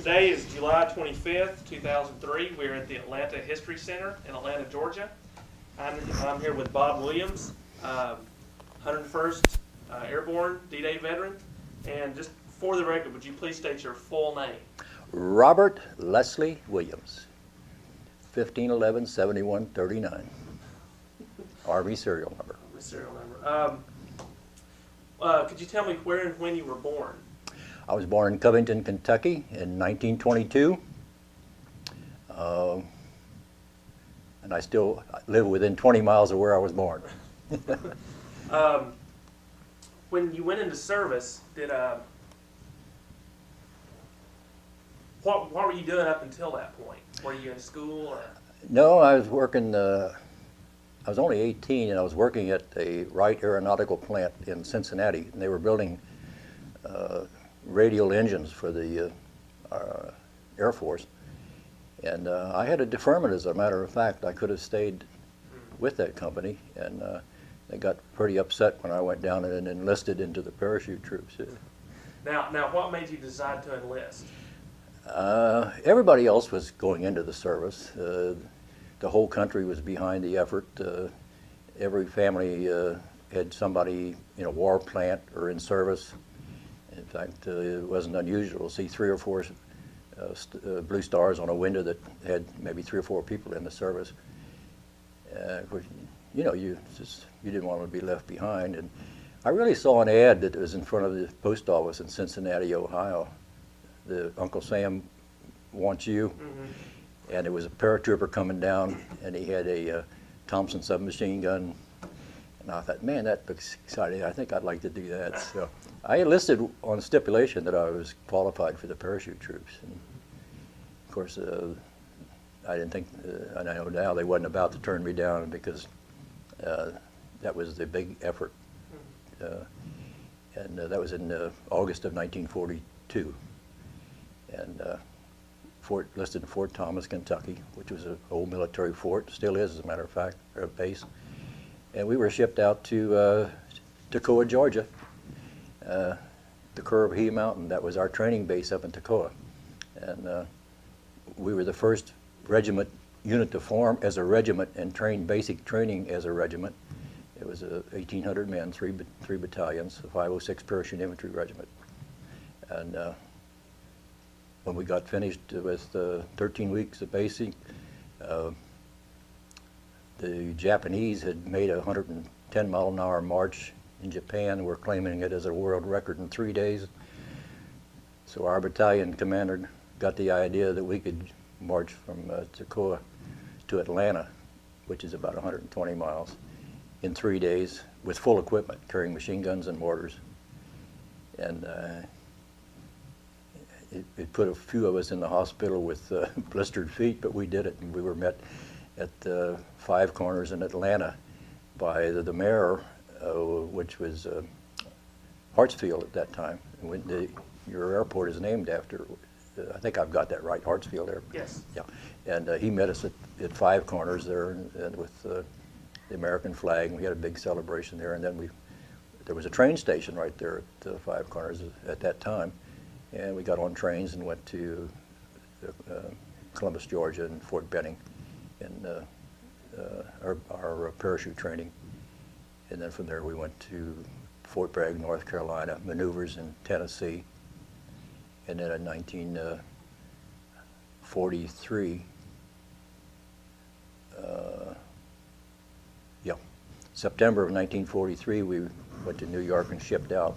Today is July 25th, 2003. We're at the Atlanta History Center in Atlanta, Georgia. I'm here with Bob Williams, 101st Airborne D-Day veteran. And just for the record, would you please state your full name? Robert Leslie Williams, 1511-7139. Army serial number. Serial number. Could you tell me where and when you were born? I was born in Covington, Kentucky in 1922. And I still live within 20 miles of where I was born. When you went into service, what were you doing up until that point? Were you in school? Or? No, I was working, I was only 18 and I was working at a Wright aeronautical plant in Cincinnati. And they were building radial engines for the Air Force. And I had a deferment, as a matter of fact. I could have stayed with that company, and they got pretty upset when I went down and enlisted into the parachute troops. Now, what made you decide to enlist? Everybody else was going into the service. The whole country was behind the effort. Every family had somebody in a war plant or in service. In fact, it wasn't unusual to see 3 or 4 blue stars on a window that had maybe 3 or 4 people in the service. Of course, you know, you didn't want to be left behind. And I really saw an ad that was in front of the post office in Cincinnati, Ohio. The Uncle Sam wants you. Mm-hmm. And it was a paratrooper coming down, and he had a Thompson submachine gun. And I thought, man, that looks exciting. I think I'd like to do that. So I enlisted on stipulation that I was qualified for the parachute troops. And of course, I didn't think, and I know now they wasn't about to turn me down because that was the big effort. And that was in August of 1942. And listed in Fort Thomas, Kentucky, which was an old military fort, still is, as a matter of fact, a base. And we were shipped out to Toccoa, Georgia, the Currahee Mountain. That was our training base up in Toccoa. And we were the first regiment unit to form as a regiment and train basic training as a regiment. It was 1,800 men, three battalions, a 506 Parachute Infantry Regiment. And when we got finished with 13 weeks of basic, the Japanese had made a 110-mile-an-hour march in Japan. We're claiming it as a world record in 3 days. So our battalion commander got the idea that we could march from Toccoa to Atlanta, which is about 120 miles, in 3 days with full equipment, carrying machine guns and mortars. And it put a few of us in the hospital with blistered feet, but we did it, and we were met at Five Corners in Atlanta by the mayor, which was Hartsfield at that time. Your airport is named after, I think I've got that right, Hartsfield Airport. Yes. Yeah, and he met us at Five Corners there, and with the American flag, and we had a big celebration there. And then there was a train station right there at Five Corners at that time. And we got on trains and went to Columbus, Georgia, and Fort Benning, and our parachute training. And then from there we went to Fort Bragg, North Carolina, maneuvers in Tennessee. And then in 1943, September of 1943, we went to New York and shipped out.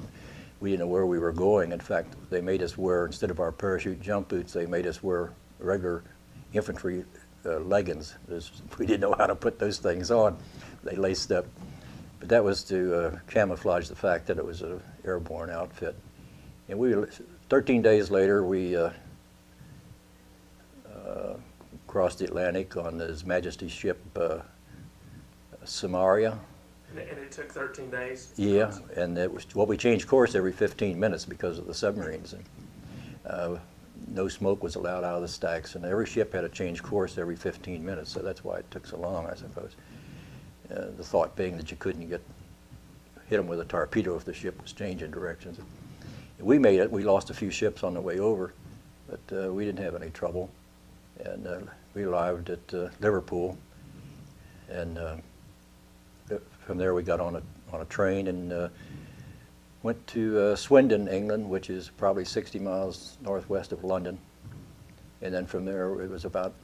We didn't know where we were going. In fact, they made us wear, instead of our parachute jump boots, they made us wear regular infantry leggings. We didn't know how to put those things on. They laced up. But that was to camouflage the fact that it was an airborne outfit. And 13 days later, we crossed the Atlantic on His Majesty's ship Samaria. And it took 13 days? Yeah, and it was, well, we changed course every 15 minutes because of the submarines. And, no smoke was allowed out of the stacks, and every ship had to change course every 15 minutes, so that's why it took so long, I suppose. The thought being that you couldn't hit them with a torpedo if the ship was changing directions. We made it. We lost a few ships on the way over, but we didn't have any trouble. And we arrived at Liverpool, and from there we got on a train and went to Swindon, England, which is probably 60 miles northwest of London. And then from there it was about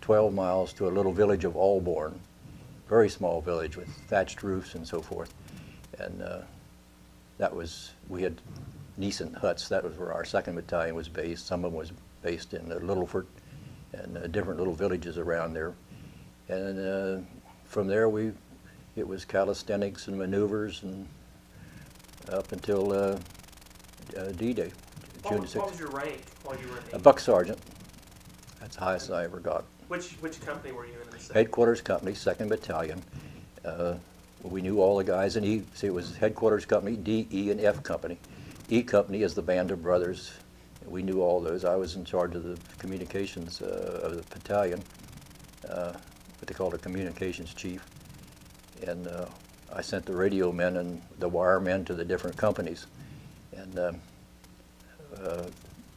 12 miles to a little village of Airborne, very small village with thatched roofs and so forth. And we had decent huts. That was where our 2nd Battalion was based. Some of them was based in Littleford and different little villages around there. And from there it was calisthenics and maneuvers and up until D-Day, June 6th. What was your rank while you were in the A buck sergeant. That's the highest I ever got. Which company were you in the 2nd? Headquarters Company, 2nd Battalion. We knew all the guys in E. See, it was Headquarters Company, D, E, and F Company. E Company is the band of brothers. We knew all those. I was in charge of the communications of the battalion, what they called a communications chief. And I sent the radio men and the wire men to the different companies. And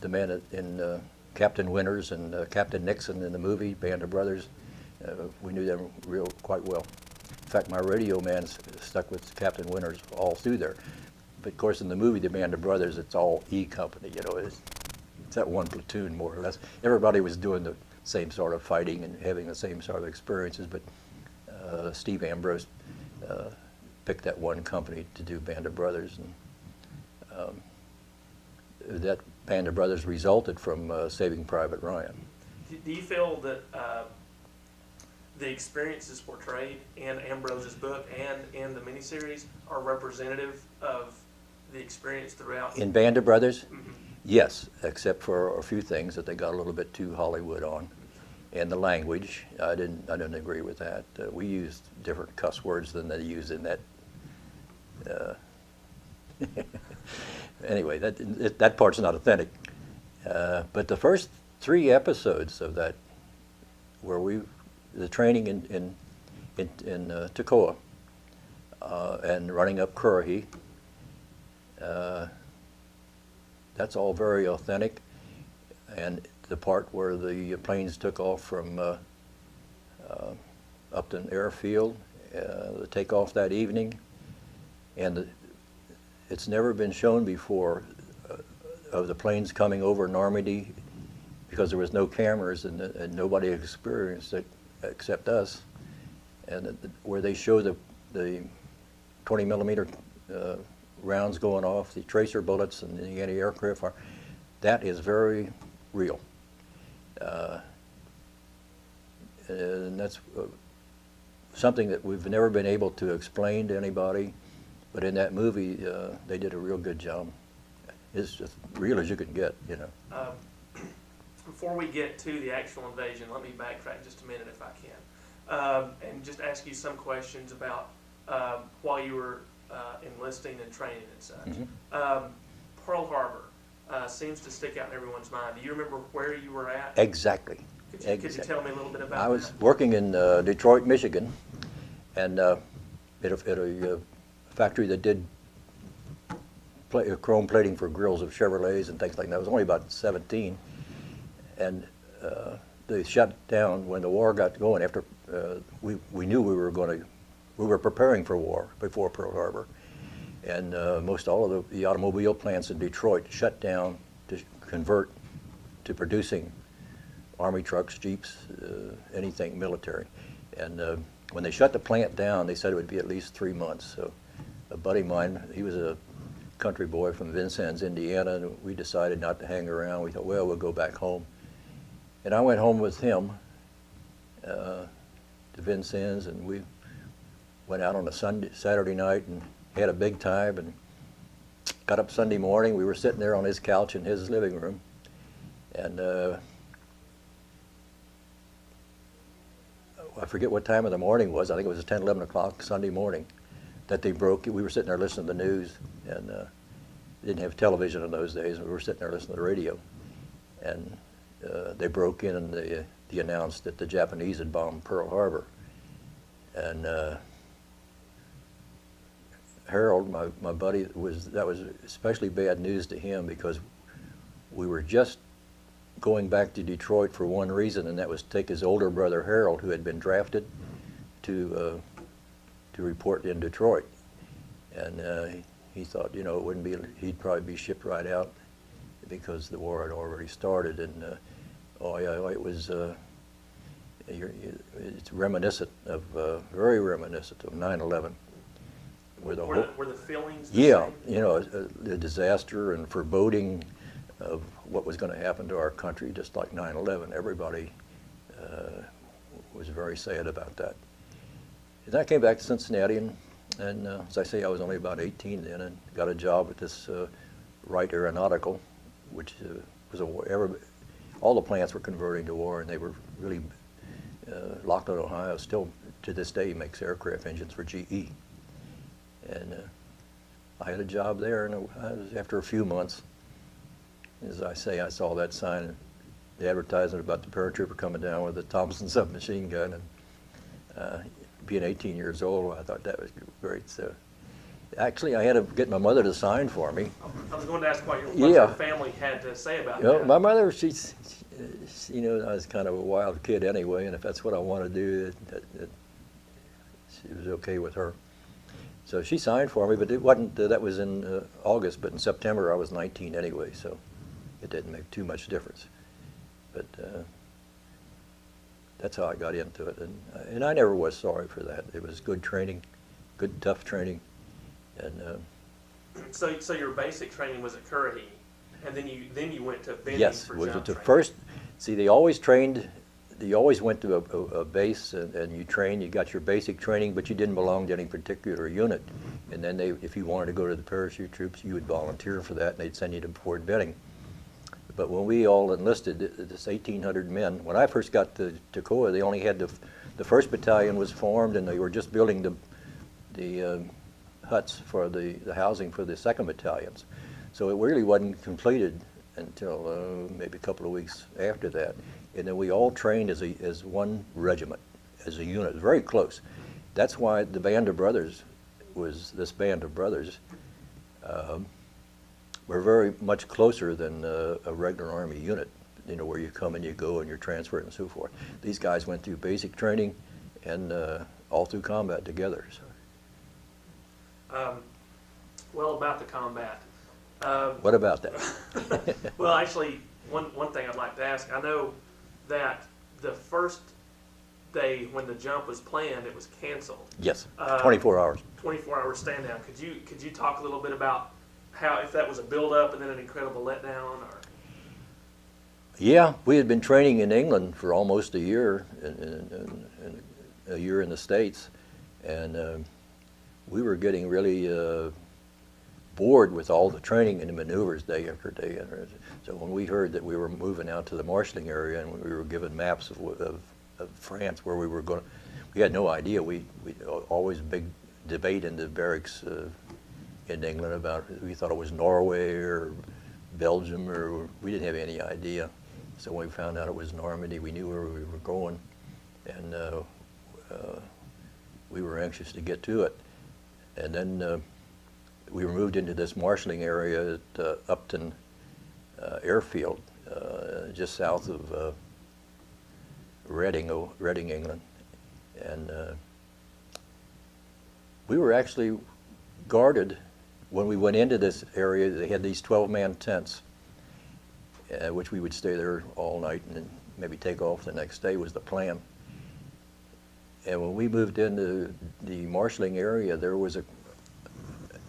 the men in Captain Winters and Captain Nixon in the movie, Band of Brothers, we knew them quite well. In fact, my radio man stuck with Captain Winters all through there. But of course, in the movie, The Band of Brothers, it's all E Company. You know, it's that one platoon more or less. Everybody was doing the same sort of fighting and having the same sort of experiences. But Steve Ambrose picked that one company to do Band of Brothers, and that Band of Brothers resulted from Saving Private Ryan. Do you feel that the experiences portrayed in Ambrose's book and in the miniseries are representative of the experience throughout? In Band of Brothers? Mm-hmm. Yes, except for a few things that they got a little bit too Hollywood on. And the language, I didn't agree with that. We used different cuss words than they used in that. Anyway, that part's not authentic. But the first 3 episodes of that, where the training in Toccoa and running up Currahee, that's all very authentic. And the part where the planes took off from Upton Airfield, the takeoff that evening, and it's never been shown before of the planes coming over Normandy, because there was no cameras and nobody experienced it except us. And where they show the 20 millimeter rounds going off, the tracer bullets and the anti-aircraft fire, that is very real. And that's something that we've never been able to explain to anybody, but in that movie they did a real good job. It's as real as you can get, you know. Before we get to the actual invasion, let me backtrack just a minute if I can, and just ask you some questions about while you were enlisting and training and such. Mm-hmm. Pearl Harbor seems to stick out in everyone's mind. Do you remember where you were at? Exactly. Could you tell me a little bit about that? I was working in Detroit, Michigan, and at a factory that did chrome plating for grills of Chevrolets and things like that. I was only about 17, and they shut down when the war got going. After we knew we were preparing for war before Pearl Harbor, and most all of the automobile plants in Detroit shut down to convert to producing Army trucks, Jeeps, anything military. And when they shut the plant down, they said it would be at least 3 months. So a buddy of mine, he was a country boy from Vincennes, Indiana, and we decided not to hang around. We thought, well, we'll go back home. And I went home with him to Vincennes, and we went out on a Saturday night and had a big time, and got up Sunday morning. We were sitting there on his couch in his living room, and I forget what time of the morning it was. I think it was 10, 11 o'clock Sunday morning that they broke. We were sitting there listening to the news, and didn't have television in those days. We were sitting there listening to the radio, and they broke in and they announced that the Japanese had bombed Pearl Harbor. And Harold, my buddy, that was especially bad news to him, because we were just going back to Detroit for one reason, and that was to take his older brother Harold, who had been drafted, to report in Detroit. And he thought, you know, it wouldn't be, he'd probably be shipped right out because the war had already started. And oh yeah, it was, it's reminiscent of, very reminiscent of 9/11. Were the feelings the Yeah, same? you know, the disaster and foreboding of what was going to happen to our country, just like 9/11. Everybody was very sad about that. And I came back to Cincinnati, and as I say, I was only about 18 then, and got a job at this Wright Aeronautical, which was all the plants were converting to war, and they were really, Lockton, Ohio, still to this day makes aircraft engines for GE. And I had a job there, and after a few months, as I say, I saw that sign, the advertisement about the paratrooper coming down with a Thompson submachine gun, and being 18 years old, I thought that was great. So, actually, I had to get my mother to sign for me. I was going to ask what your family had to say about that. My mother, she's, you know, I was kind of a wild kid anyway, and if that's what I want to do, she was okay with her. So she signed for me, but it wasn't, that was in August, but in September I was 19 anyway, so it didn't make too much difference. But that's how I got into it, and I never was sorry for that. It was good training, good tough training, and so your basic training was at Currahee, and then you went to Benning yes, for was jump it the training. first? See, they always trained. You always went to a base and you trained. You got your basic training, but you didn't belong to any particular unit. And then if you wanted to go to the parachute troops, you would volunteer for that, and they'd send you to Fort Benning. But when we all enlisted, this 1,800 men, when I first got to Toccoa, they only had the first battalion was formed, and they were just building the huts for the housing for the second battalions. So it really wasn't completed until maybe a couple of weeks after that. And then we all trained as one regiment, as a unit, very close. That's why the Band of Brothers was, this Band of Brothers, were very much closer than a regular Army unit, you know, where you come and you go and you're transferred and so forth. These guys went through basic training and all through combat together. So. Well, about the combat. What about that? Well, actually, one thing I'd like to ask, I know that the first day when the jump was planned, it was canceled. Yes, 24 hours. 24-hour stand down. Could you talk a little bit about how, if that was a build-up and then an incredible letdown, or? Yeah, we had been training in England for almost a year, and a year in the States, and we were getting really bored with all the training and the maneuvers day after day. So when we heard that we were moving out to the marshalling area and we were given maps of France where we were going, we had no idea. We always big debate in the barracks in England about, we thought it was Norway or Belgium, or we didn't have any idea. So when we found out it was Normandy, we knew where we were going, and we were anxious to get to it. And then we were moved into this marshalling area at Upton Airfield, just south of Reading, England. And we were actually guarded when we went into this area. They had these 12-man tents, which we would stay there all night and then maybe take off the next day was the plan. And when we moved into the marshalling area, there was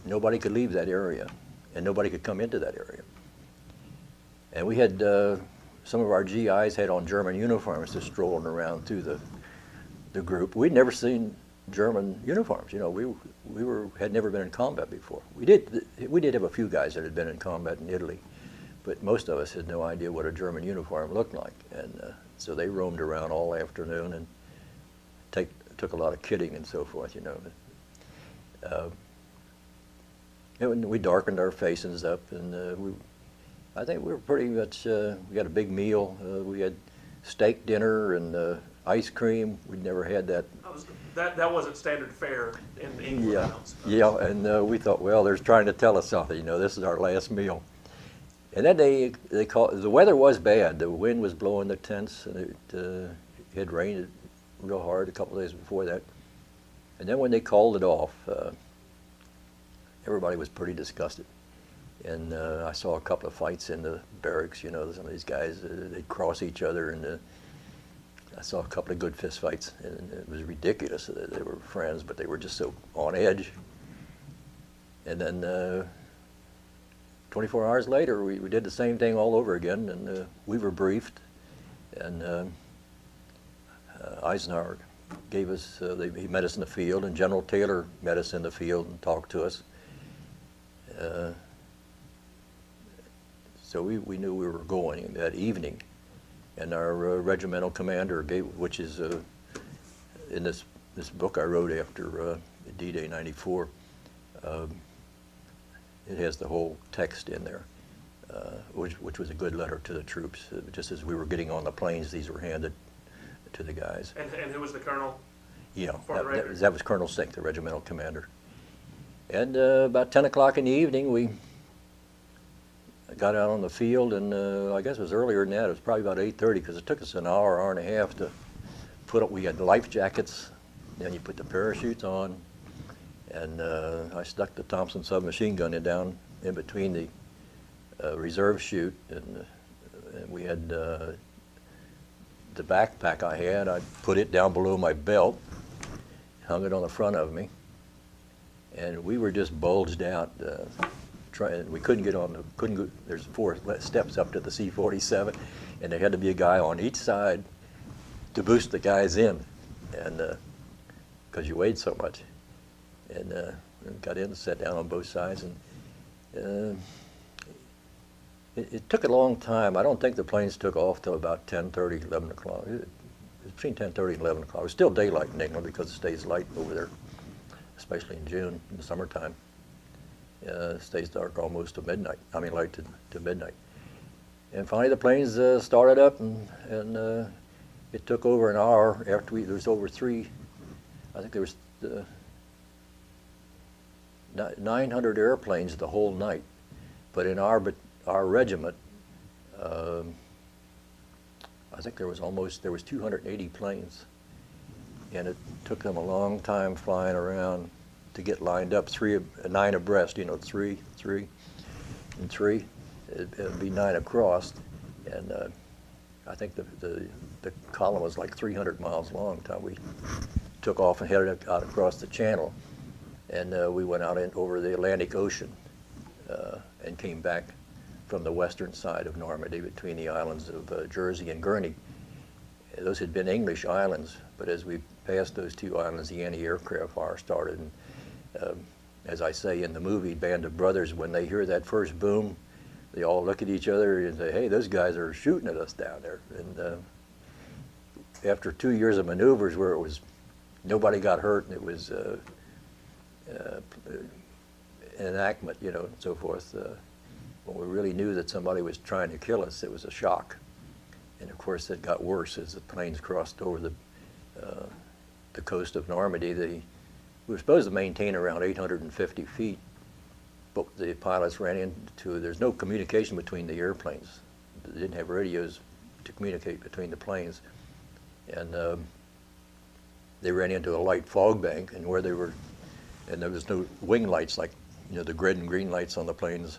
nobody could leave that area, and nobody could come into that area. And we had, some of our GIs had on German uniforms just strolling around through the group. We'd never seen German uniforms, you know, we had never been in combat before. We did have a few guys that had been in combat in Italy, but most of us had no idea what a German uniform looked like. And so they roamed around all afternoon and took a lot of kidding and so forth, you know. And we darkened our faces up, and I think we were pretty much, we got a big meal. We had steak dinner and ice cream. We'd never had that. That wasn't standard fare in England. Yeah, and we thought, well, they're trying to tell us something, you know, this is our last meal. And then they called, the weather was bad. The wind was blowing the tents, and it had rained real hard a couple of days before that. And then when they called it off, everybody was pretty disgusted. And I saw a couple of fights in the barracks. You know, some of these guys, they'd cross each other, and I saw a couple of good fist fights, and it was ridiculous. They were friends, but they were just so on edge. And then 24 hours later, we did the same thing all over again, and we were briefed, and Eisenhower gave us, he met us in the field, and General Taylor met us in the field and talked to us. So we knew we were going that evening, and our regimental commander gave, which is in this book I wrote after D-Day '94. It has the whole text in there, which was a good letter to the troops. Just as we were getting on the planes, these were handed to the guys. And who was the colonel? Yeah, For the record? that was Colonel Sink, the regimental commander. And about 10 o'clock in the evening, we got out on the field, and I guess it was earlier than that. It was probably about 8:30, because it took us an hour and a half to put up. We had life jackets, then you put the parachutes on, and I stuck the Thompson submachine gun down in between the reserve chute, and we had the backpack I put it down below my belt, hung it on the front of me, and we were just bulged out. We couldn't get on there's 4 steps up to the C-47, and there had to be a guy on each side to boost the guys in, and because you weighed so much. And got in and sat down on both sides, and it took a long time. I don't think the planes took off till about 10:30, 11 o'clock. It was between 10:30 and 11 o'clock. It was still daylight in England because it stays light over there, especially in June, in the summertime. It stays dark almost to midnight. I mean, light to midnight. And finally, the planes started up, and it took over an hour after there was over 900 airplanes the whole night. But in our regiment, I think there was 280 planes, and it took them a long time flying around to get lined up, 9 abreast, you know, 3, and 3. It'd be 9 across, and I think the column was like 300 miles long until we took off and headed out across the channel, and we went out over the Atlantic Ocean and came back from the western side of Normandy between the islands of Jersey and Guernsey. Those had been English islands, but as we passed those 2 islands, the Anti-Aircraft Fire started. And as I say in the movie, Band of Brothers, when they hear that first boom, they all look at each other and say, "Hey, those guys are shooting at us down there." And after 2 years of maneuvers where nobody got hurt, and it was enactment, you know, and so forth, when we really knew that somebody was trying to kill us, it was a shock. And of course, it got worse as the planes crossed over the coast of Normandy. We were supposed to maintain around 850 feet, but the pilots ran into, there's no communication between the airplanes. They didn't have radios to communicate between the planes. And they ran into a light fog bank, and and there was no wing lights like, you know, the red and green lights on the planes.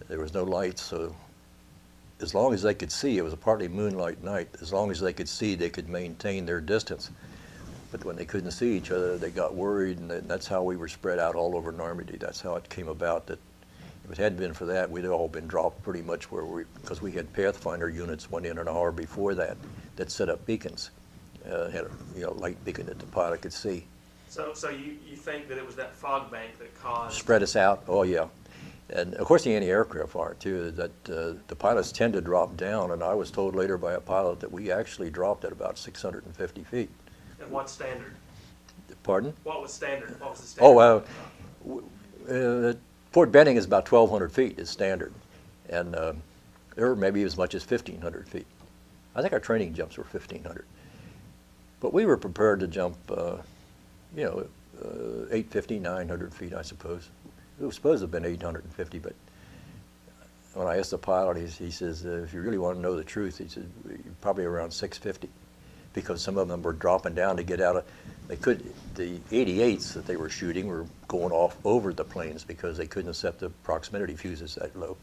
There was no lights, so as long as they could see, it was a partly moonlight night, as long as they could see, they could maintain their distance. But when they couldn't see each other, they got worried, and that's how we were spread out all over Normandy. That's how it came about. That if it hadn't been for that, we'd all been dropped pretty much because we had Pathfinder units went in an hour before that set up beacons, had a light beacon that the pilot could see. So you think that it was that fog bank that caused... Spread us out, oh yeah. And of course the anti-aircraft fire too, that the pilots tend to drop down, and I was told later by a pilot that we actually dropped at about 650 feet. And what standard? Pardon? What was standard? What was the standard? Oh, Fort Benning is about 1,200 feet is standard, and there were maybe as much as 1,500 feet. I think our training jumps were 1,500. But we were prepared to jump, 850, 900 feet, I suppose. It was supposed to have been 850, but when I asked the pilot, he says, if you really want to know the truth, he said, probably around 650, because some of them were dropping down to get out of, the 88s that they were shooting were going off over the planes because they couldn't set the proximity fuses that low.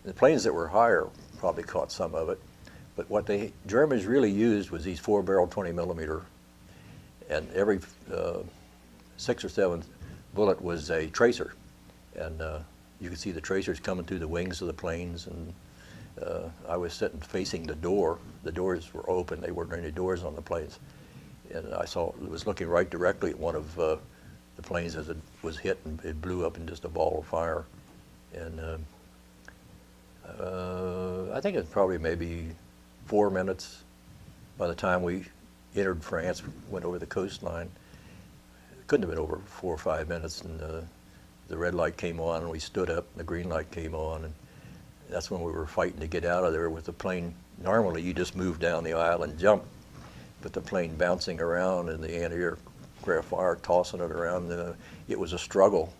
The planes that were higher probably caught some of it, but what the Germans really used was these 4-barrel 20 millimeter, and every 6 or 7 bullet was a tracer, and you could see the tracers coming through the wings of the planes, and I was sitting facing the door. The doors were open. There weren't any doors on the planes. And I was looking right directly at one of the planes as it was hit, and it blew up in just a ball of fire. And I think it was probably maybe 4 minutes by the time we entered France, went over the coastline. It couldn't have been over 4 or 5 minutes, and the red light came on, and we stood up, and the green light came on, and that's when we were fighting to get out of there with the plane. Normally, you just move down the aisle and jump, but the plane bouncing around and the anti-aircraft fire tossing it around, it was a struggle.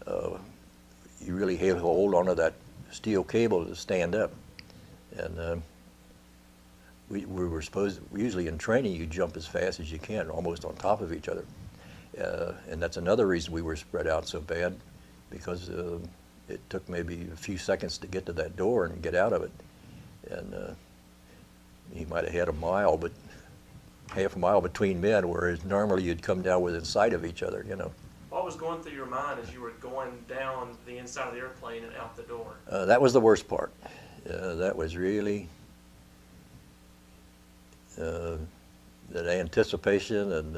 You really had to hold onto that steel cable to stand up. And we were usually in training, you jump as fast as you can, almost on top of each other. And that's another reason we were spread out so bad, because it took maybe a few seconds to get to that door and get out of it. And he might have had a mile, but half a mile between men, whereas normally you'd come down within sight of each other, you know. What was going through your mind as you were going down the inside of the airplane and out the door? That was the worst part. That was really that anticipation, and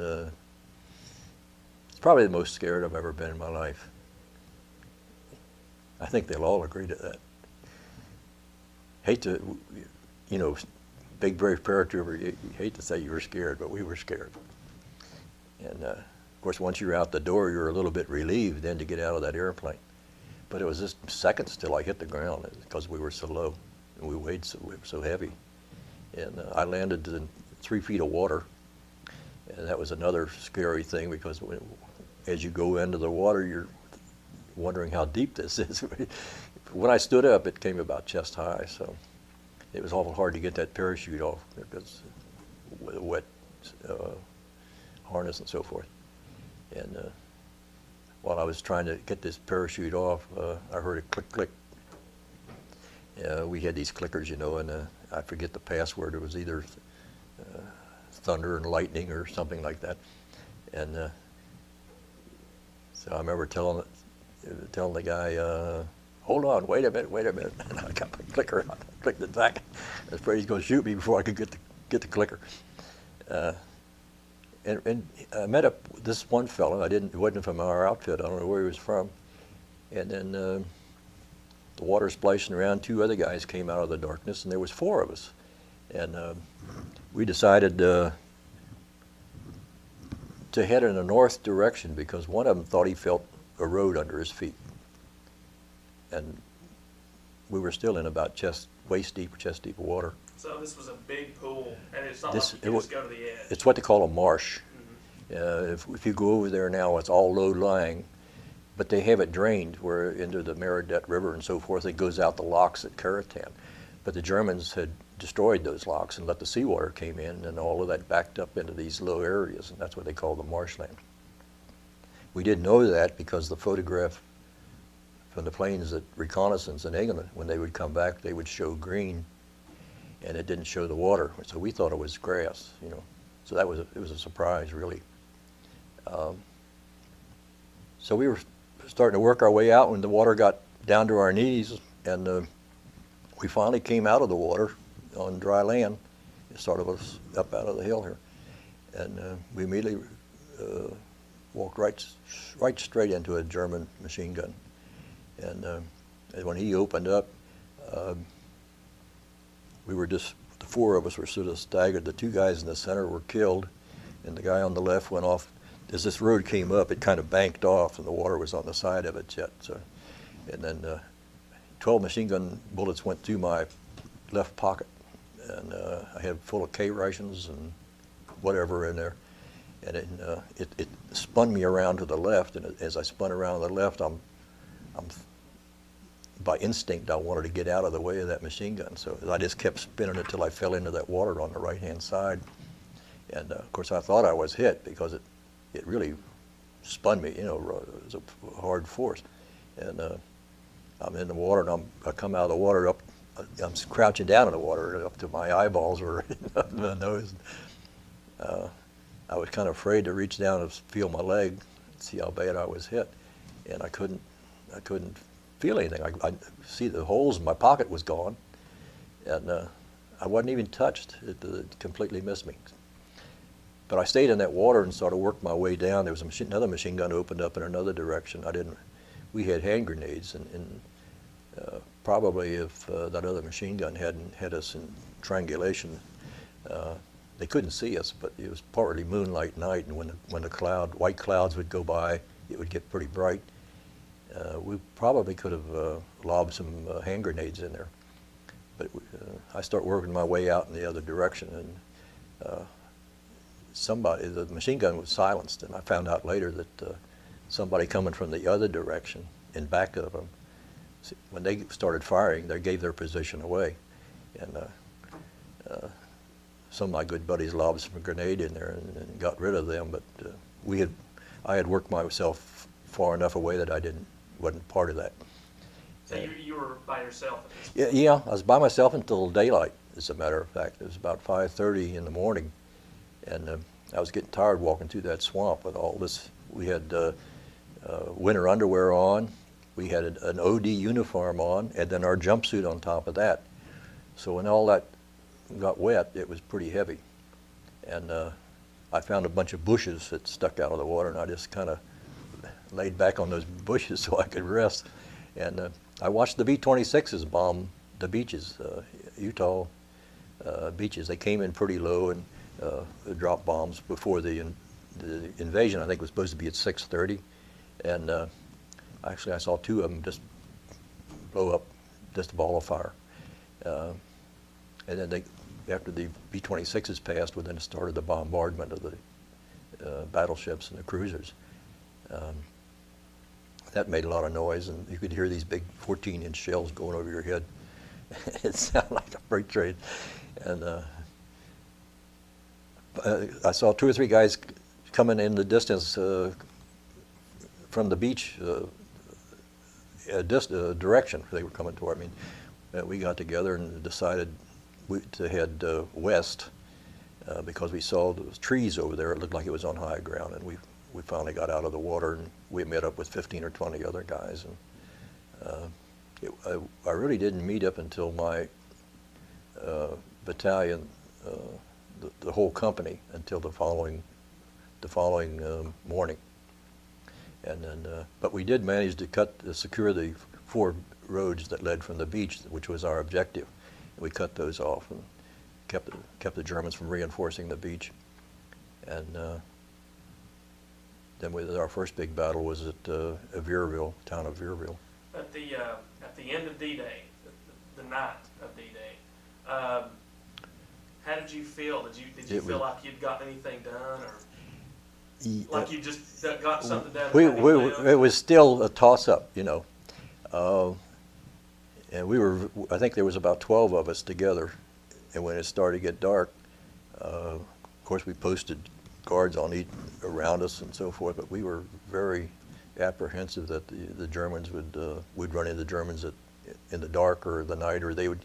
it's probably the most scared I've ever been in my life. I think they'll all agree to that. Hate to, you know, big brave paratrooper, you hate to say you were scared, but we were scared. And of course, once you're out the door, you're a little bit relieved then to get out of that airplane. But it was just seconds till I hit the ground because we were so low and we were so heavy. And I landed in 3 feet of water, and that was another scary thing, because as you go into the water, you're wondering how deep this is. When I stood up, it came about chest high, so it was awful hard to get that parachute off because with a wet harness and so forth. And while I was trying to get this parachute off, I heard a click, click. We had these clickers, you know, and I forget the password. It was either thunder and lightning or something like that. And so I remember telling the guy, hold on, wait a minute. And I got my clicker out, I clicked it back. I was afraid he's going to shoot me before I could get the clicker. And I met up with this one fellow. It wasn't from our outfit. I don't know where he was from. And then the water splashing around, 2 other guys came out of the darkness, and there was 4 of us. And we decided to head in a north direction, because one of them thought he felt a road under his feet. And we were still in about waist deep of water. So this was a big pool, and it's not like you could just go to the edge. It's what they call a marsh. Mm-hmm. If you go over there now, it's all low-lying, but they have it drained where into the Meredith River and so forth. It goes out the locks at Karatan. But the Germans had destroyed those locks and let the seawater came in, and all of that backed up into these low areas, and that's what they call the marshland. We didn't know that because the photograph from the planes at reconnaissance in England, when they would come back, they would show green, and it didn't show the water. So we thought it was grass, you know. So it was a surprise, really. So we were starting to work our way out when the water got down to our knees, and we finally came out of the water on dry land. It started us up out of the hill here, and we immediately walked right straight into a German machine gun. And when he opened up, the 4 of us were sort of staggered. The 2 guys in the center were killed, and the guy on the left went off. As this road came up, it kind of banked off, and the water was on the side of it yet. So, and then 12 machine gun bullets went through my left pocket, and I had full of K rations and whatever in there. And it spun me around to the left, and as I spun around to the left, I'm by instinct, I wanted to get out of the way of that machine gun. So I just kept spinning it till I fell into that water on the right-hand side. And of course, I thought I was hit because it really spun me. You know, it was a hard force. And I'm in the water, and I come out of the water up. I'm crouching down in the water up to my eyeballs were up in my nose. I was kind of afraid to reach down and feel my leg, and see how bad I was hit, and I couldn't feel anything. I see the holes in my pocket was gone, and I wasn't even touched. It completely missed me. But I stayed in that water and sort of worked my way down. There was another machine gun opened up in another direction. We had hand grenades, and probably if that other machine gun hadn't had us in triangulation, they couldn't see us, but it was partly moonlight night, and when the white clouds would go by, it would get pretty bright. We probably could have lobbed some hand grenades in there. But I start working my way out in the other direction, and the machine gun was silenced, and I found out later that somebody coming from the other direction in back of them, when they started firing, they gave their position away. And some of my good buddies lobbed some grenade in there and got rid of them, but I had worked myself far enough away that I wasn't part of that. So you were by yourself? Yeah, I was by myself until daylight, as a matter of fact. It was about 5:30 in the morning, and I was getting tired walking through that swamp with all this. We had winter underwear on, we had an OD uniform on, and then our jumpsuit on top of that. So when all that got wet, it was pretty heavy. And I found a bunch of bushes that stuck out of the water, and I just kind of laid back on those bushes so I could rest. And I watched the B-26s bomb the beaches, Utah beaches. They came in pretty low and dropped bombs before the invasion. I think was supposed to be at 6:30, and actually I saw two of them just blow up, just a ball of fire. And then after the B-26s passed, then started the bombardment of the battleships and the cruisers. That made a lot of noise, and you could hear these big 14-inch shells going over your head. It sounded like a freight train. And I saw 2 or 3 guys coming in the distance from the beach direction. They were coming toward me. We got together and decided to head west because we saw those trees over there. It looked like it was on high ground, and we finally got out of the water, and we met up with 15 or 20 other guys. And I really didn't meet up until my battalion, the whole company, until the following morning. And then, but we did manage to secure the 4 roads that led from the beach, which was our objective. We cut those off and kept the Germans from reinforcing the beach. And then our first big battle was at Veerville, town of Veerville. At the end of D-Day, the night of D-Day, how did you feel? Did you feel like you'd gotten anything done, or like you just got something done? It was still a toss-up, you know. And I think there was about 12 of us together. And when it started to get dark, of course we posted guards around us and so forth, but we were very apprehensive that the Germans would run into Germans in the dark or the night, or they would.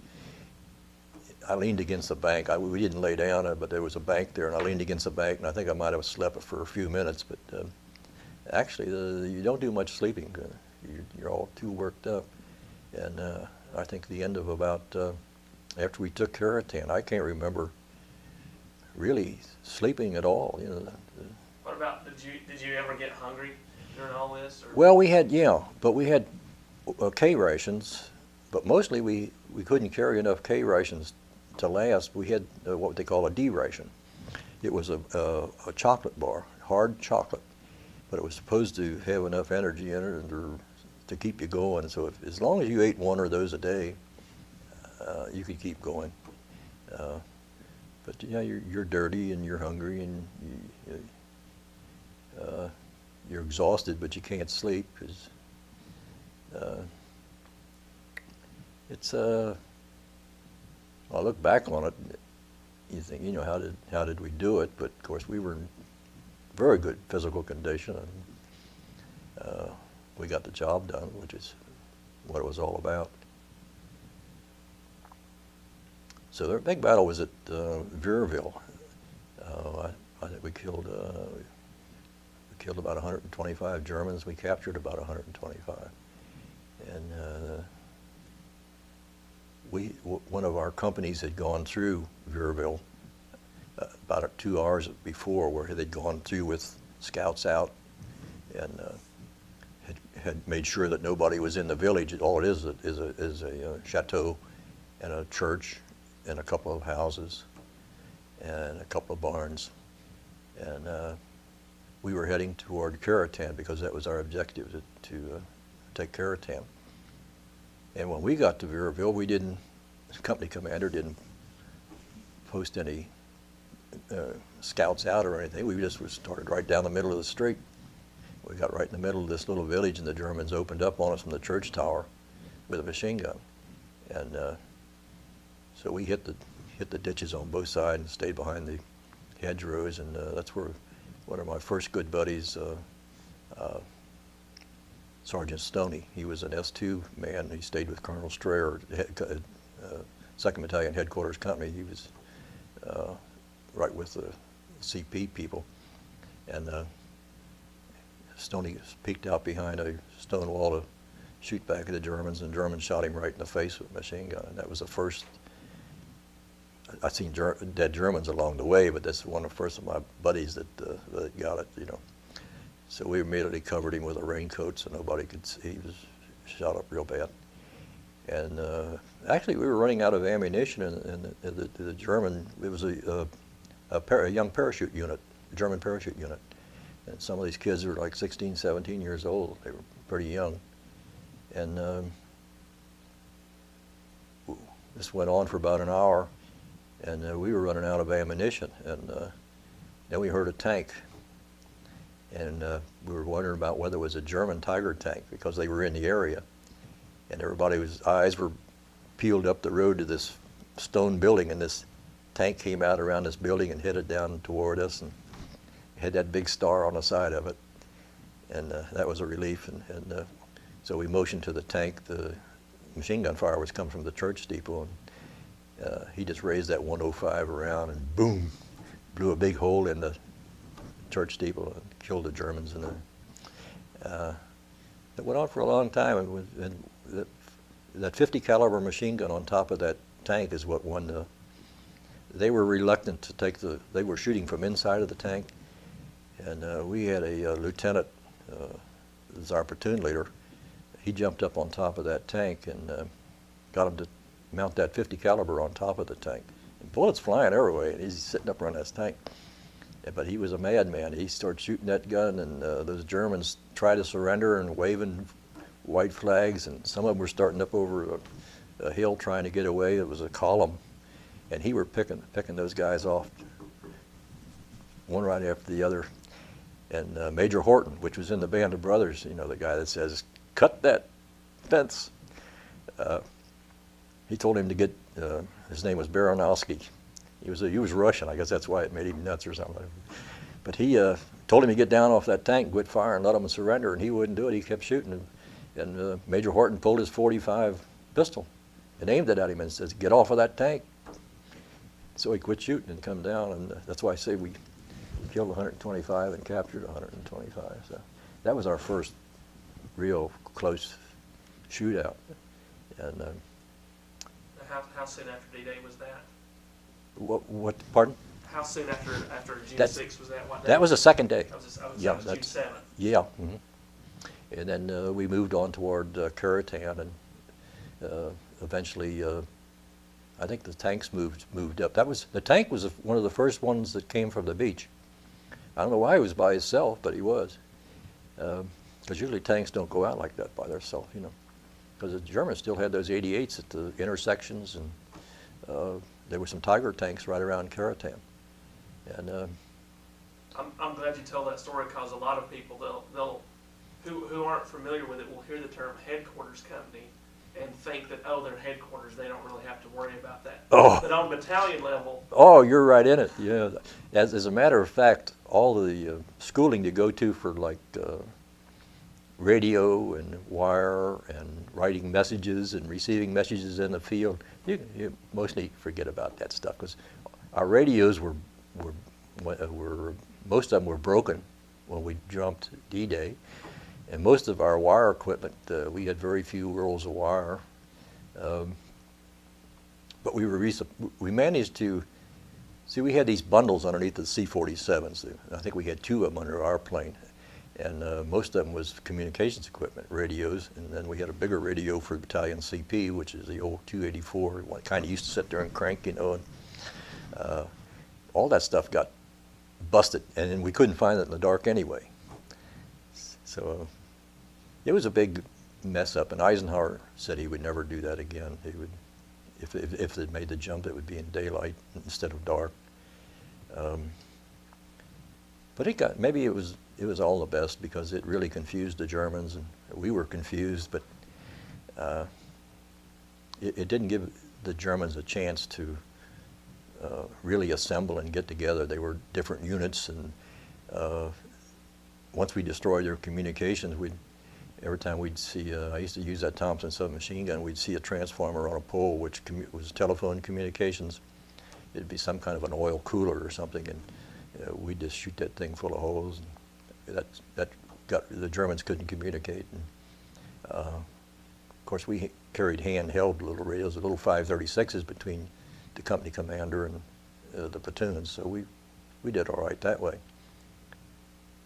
I leaned against the bank. We didn't lay down, but there was a bank there, and I leaned against the bank, and I think I might have slept for a few minutes, but actually you don't do much sleeping. You're all too worked up. And I think the end of about, after we took Karatan, I can't remember really sleeping at all. You know. What about, did you ever get hungry during all this? Or? Well, we had K rations, but mostly we couldn't carry enough K rations to last. We had what they call a D ration. It was a chocolate bar, hard chocolate, but it was supposed to have enough energy in it to keep you going. So as long as you ate 1 of those a day, you could keep going. But yeah, you're dirty and you're hungry and you're exhausted, but you can't sleep because It's I look back on it, you think, you know, how did we do it? But of course we were in very good physical condition, and we got the job done, which is what it was all about. So the big battle was at Vierville. I think we killed about 125 Germans. We captured about 125, and one of our companies had gone through Vierville about 2 hours before, where they'd gone through with scouts out and had made sure that nobody was in the village. All it is a chateau and a church and a couple of houses and a couple of barns. And we were heading toward Caratan because that was our objective, to take Caratan. And when we got to Vierville, the company commander didn't post any scouts out or anything. We just started right down the middle of the street. We got right in the middle of this little village, and the Germans opened up on us from the church tower with a machine gun. And so we hit the ditches on both sides and stayed behind the hedgerows, and that's where one of my first good buddies, Sergeant Stoney, he was an S2 man. He stayed with Colonel Strayer, 2nd Battalion Headquarters Company. He was right with the CP people. And Stoney peeked out behind a stone wall to shoot back at the Germans, and the Germans shot him right in the face with a machine gun. And that was the first. I've seen dead Germans along the way, but that's one of the first of my buddies that got it, you know. So we immediately covered him with a raincoat so nobody could see. He was shot up real bad. And actually, we were running out of ammunition, and the German, it was a young parachute unit, a German parachute unit. And some of these kids were like 16, 17 years old. They were pretty young. And this went on for about an hour, and we were running out of ammunition. And then we heard a tank. And we were wondering about whether it was a German Tiger tank, because they were in the area. And everybody's eyes were peeled up the road to this stone building, and this tank came out around this building and headed down toward us, and had that big star on the side of it. And that was a relief. And so we motioned to the tank. The machine gun fire was coming from the church steeple, and he just raised that 105 around, and boom, blew a big hole in the church steeple and killed the Germans. And it went on for a long time. And that 50 caliber machine gun on top of that tank is what won the. They were reluctant to take they were shooting from inside of the tank, and we had a lieutenant, was our platoon leader. He jumped up on top of that tank and got him to mount that 50 caliber on top of the tank. And bullets flying everywhere, and he's sitting up around this tank. But he was a madman. He started shooting that gun, and those Germans tried to surrender and waving white flags, and some of them were starting up over a hill trying to get away. It was a column, and he were picking those guys off, one right after the other. And Major Horton, which was in the Band of Brothers, you know, the guy that says, "Cut that fence." He told him to get. His name was Baranowski. He was Russian. I guess that's why it made him nuts or something. But he told him to get down off that tank, quit fire, and let him surrender, and he wouldn't do it. He kept shooting, and Major Horton pulled his .45 pistol and aimed it at him and says, "Get off of that tank." So he quit shooting and come down, and that's why I say we killed 125 and captured 125. So that was our first real close shootout. And how soon after D-Day was that? What? Pardon? How soon after June 6th was that? What day? That was the second day. That was Yeah, June 7th. Yeah. Mm-hmm. And then we moved on toward Caratan, and eventually, I think the tanks moved up. The tank was one of the first ones that came from the beach. I don't know why he was by himself, but he was. Because usually tanks don't go out like that by themselves, you know. Because the Germans still had those 88s at the intersections, and there were some Tiger tanks right around Caratan. And I'm glad you tell that story, because a lot of people who aren't familiar with it will hear the term headquarters company, and think that, oh, they're headquarters, they don't really have to worry about that. Oh. But on battalion level, Oh, you're right in it. Yeah. As a matter of fact, all the schooling you go to for like radio and wire and writing messages and receiving messages in the field, you mostly forget about that stuff because our radios were most of them were broken when we jumped D-Day, and most of our wire equipment, we had very few rolls of wire. But we managed to, see, we had these bundles underneath the C-47s. I think we had 2 of them under our plane. And most of them was communications equipment, radios. And then we had a bigger radio for Battalion CP, which is the old 284. One kind of used to sit there and crank, you know. And all that stuff got busted. And then we couldn't find it in the dark anyway. So it was a big mess up. And Eisenhower said he would never do that again. He would, if it made the jump, it would be in daylight instead of dark. But maybe it was all the best because it really confused the Germans, and we were confused. But it didn't give the Germans a chance to really assemble and get together. They were different units, and once we destroyed their communications, every time we'd see, I used to use that Thompson submachine gun, we'd see a transformer on a pole, which was telephone communications. It'd be some kind of an oil cooler or something, and we'd just shoot that thing full of holes. And the Germans couldn't communicate. And, of course, we carried handheld little radios, little 536s between the company commander and the platoons, so we did all right that way.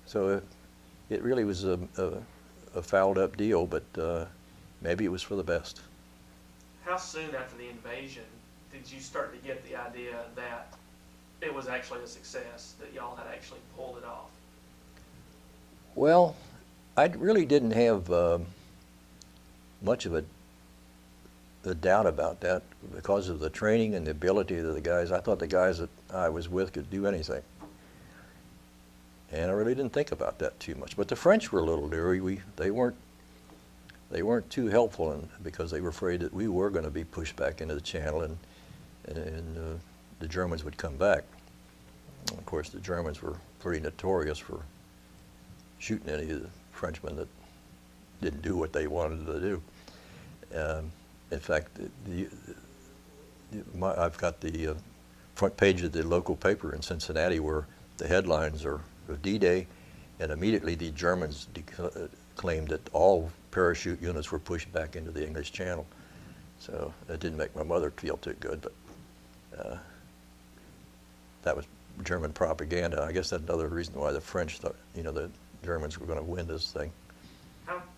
So it really was a fouled up deal, but maybe it was for the best. How soon after the invasion did you start to get the idea that it was actually a success, that y'all had actually pulled it off? Well, I really didn't have much of a doubt about that because of the training and the ability of the guys. I thought the guys that I was with could do anything. And I really didn't think about that too much. But the French were a little leery. They weren't too helpful, because they were afraid that we were going to be pushed back into the channel, and the Germans would come back. Of course, the Germans were pretty notorious for shooting any of the Frenchmen that didn't do what they wanted to do. In fact, I've got the front page of the local paper in Cincinnati where the headlines are of D-Day, and immediately the Germans claimed that all parachute units were pushed back into the English Channel. So that didn't make my mother feel too good, but that was German propaganda. I guess that's another reason why the French thought, the Germans were going to win this thing.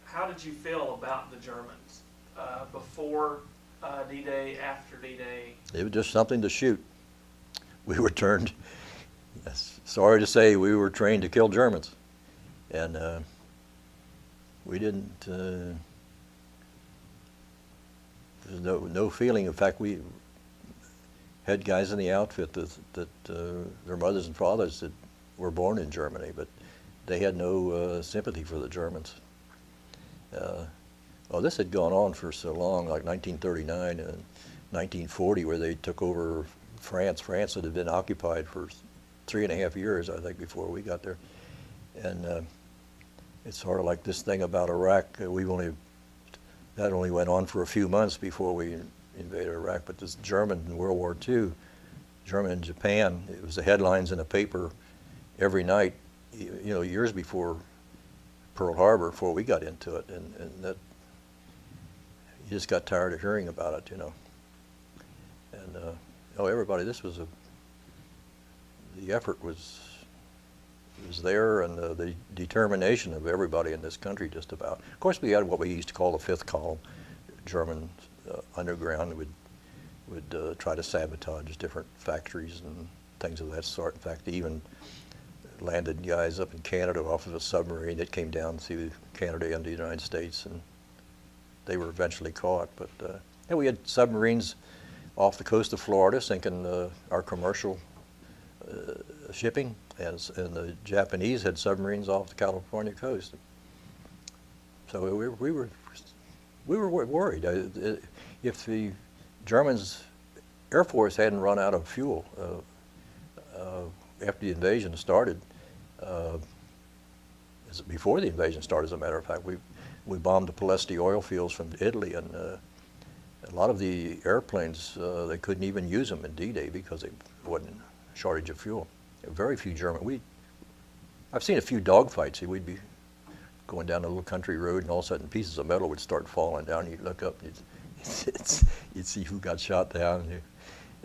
How did you feel about the Germans before D-Day, after D-Day? It was just something to shoot. We were turned, sorry to say, we were trained to kill Germans. And we didn't, there's no feeling. In fact, we had guys in the outfit that their mothers and fathers that were born in Germany, but they had no sympathy for the Germans. This had gone on for so long, like 1939 and 1940, where they took over France. France had been occupied for 3.5 years, I think, before we got there. And it's sort of like this thing about Iraq. That only went on for a few months before we invaded Iraq. But this German in World War II, German in Japan, it was the headlines in the paper every night, years before Pearl Harbor, before we got into it, and that you just got tired of hearing about it, And everybody, the effort was there, and the determination of everybody in this country, just about. Of course, we had what we used to call the fifth column. German underground would try to sabotage different factories and things of that sort. In fact, they even landed guys up in Canada off of a submarine that came down through Canada into the United States, and they were eventually caught. But we had submarines off the coast of Florida sinking our commercial shipping, and the Japanese had submarines off the California coast. So we were We were worried. If the Germans' Air Force hadn't run out of fuel after the invasion started, before the invasion started, as a matter of fact, we bombed the Palesti oil fields from Italy, and a lot of the airplanes, they couldn't even use them in D-Day because there wasn't a shortage of fuel. Very few German. I've seen a few dogfights. We'd be going down a little country road, and all of a sudden pieces of metal would start falling down. You'd look up, and you'd see who got shot down.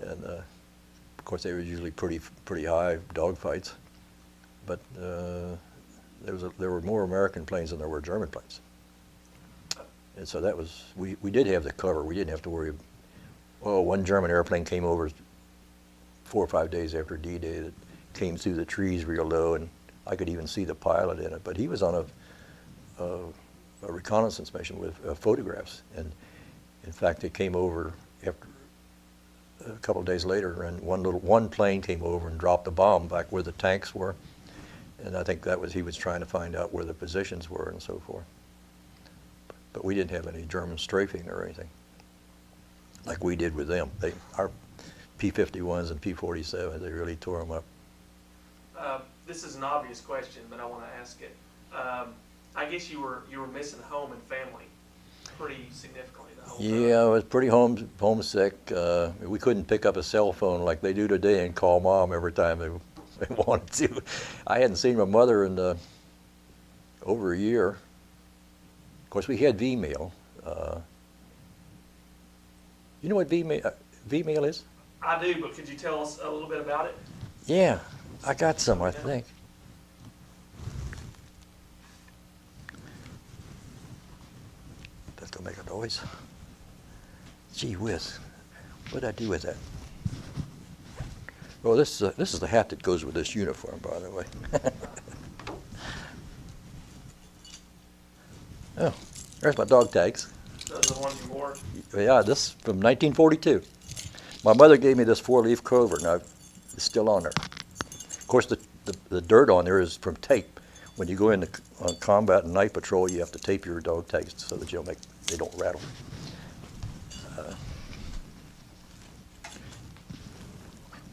And of course, they were usually pretty high dogfights. But there were more American planes than there were German planes. And so that was, we did have the cover. We didn't have to worry. One German airplane came over 4 or 5 days after D-Day that came through the trees real low, and I could even see the pilot in it. But he was on a reconnaissance mission with photographs. And in fact, they came over after a couple of days later, and one plane came over and dropped a bomb back where the tanks were. And I think he was trying to find out where the positions were and so forth. But we didn't have any German strafing or anything like we did with them. Our P-51s and P-47s, they really tore them up. This is an obvious question, but I want to ask it. I guess you were missing home and family pretty significantly the whole time. Yeah, I was pretty homesick. We couldn't pick up a cell phone like they do today and call Mom every time they wanted to. I hadn't seen my mother in over a year. Of course, we had VMail. You know what VMail is? I do, but could you tell us a little bit about it? Yeah, I got some, I think. That's gonna make a noise. Gee whiz, what did I do with that? Well, this is the hat that goes with this uniform, by the way. Oh, there's my dog tags. Those are the ones you wore? Yeah, this is from 1942. My mother gave me this 4-leaf clover, and it's still on there. Of course, the dirt on there is from tape. When you go into combat and night patrol, you have to tape your dog tags so that they don't rattle.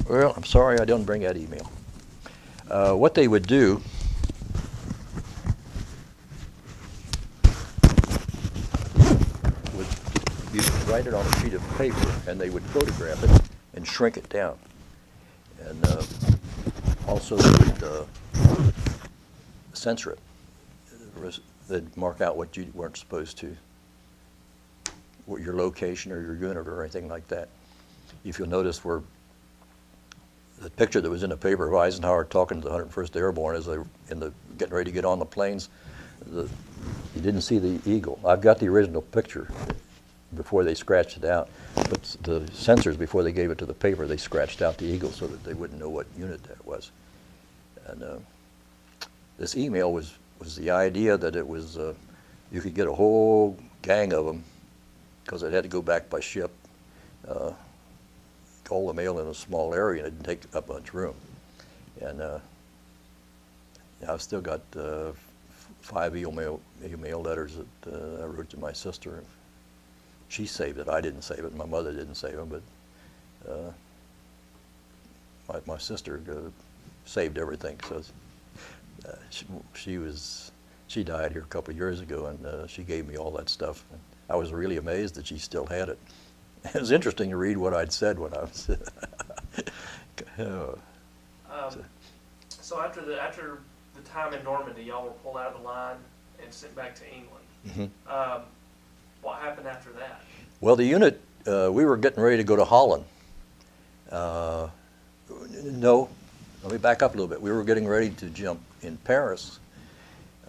Well, I'm sorry I didn't bring that email. What they would do would you write it on a sheet of paper, and they would photograph it and shrink it down. And also they would censor it. They'd mark out what you weren't supposed to, what your location or your unit or anything like that. If you'll notice where the picture that was in the paper of Eisenhower talking to the 101st Airborne as they were getting ready to get on the planes, you didn't see the eagle. I've got the original picture before they scratched it out, but the censors, before they gave it to the paper, they scratched out the eagle so that they wouldn't know what unit that was. And this email was the idea that it was, you could get a whole gang of them because it had to go back by ship. All the mail in a small area, and it didn't take up much room. And I've still got 5 email letters that I wrote to my sister. She saved it. I didn't save it. My mother didn't save them, but my sister saved everything. So she died here a couple of years ago, and she gave me all that stuff. And I was really amazed that she still had it. It was interesting to read what I'd said when I was. So after the time in Normandy, y'all were pulled out of the line and sent back to England. Mm-hmm. What happened after that? Well, the unit, we were getting ready to go to Holland. No, let me back up a little bit. We were getting ready to jump in Paris.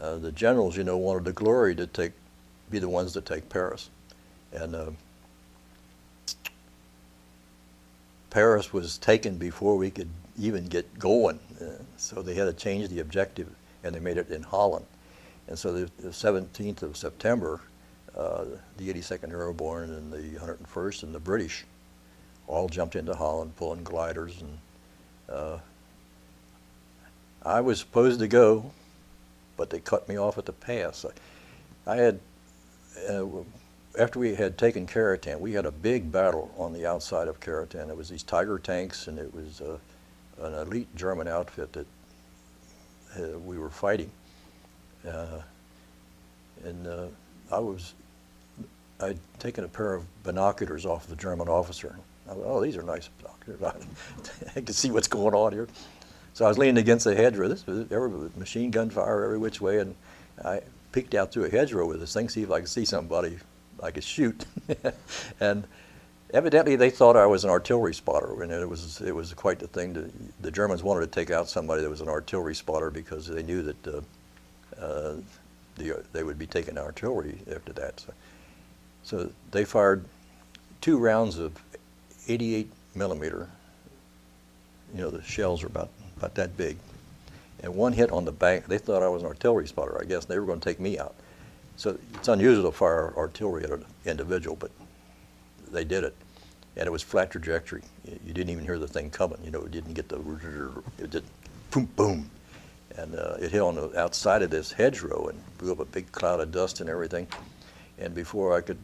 The generals, wanted the glory to be the ones that take Paris. And Paris was taken before we could even get going, so they had to change the objective, and they made it in Holland. And so the 17th of September, the 82nd Airborne and the 101st and the British all jumped into Holland, pulling gliders, and I was supposed to go, but they cut me off at the pass. I had after we had taken Karatan, we had a big battle on the outside of Karatan. There was these Tiger tanks, and it was an elite German outfit that we were fighting. I'd taken a pair of binoculars off the German officer. I thought, oh, these are nice binoculars. I can see what's going on here. So I was leaning against the hedgerow. This was machine gun fire every which way, and I peeked out through a hedgerow with this thing, see if I could see somebody I could shoot. And evidently they thought I was an artillery spotter, and it was quite the thing. The Germans wanted to take out somebody that was an artillery spotter because they knew that they would be taking artillery after that. So they fired 2 rounds of 88 millimeter. You know, the shells are about that big. And one hit on the bank. They thought I was an artillery spotter, I guess, and they were going to take me out. So it's unusual to fire artillery at an individual, but they did it. And it was flat trajectory. You didn't even hear the thing coming. You know, it didn't get it did boom, boom. And it hit on the outside of this hedgerow and blew up a big cloud of dust and everything. And before I could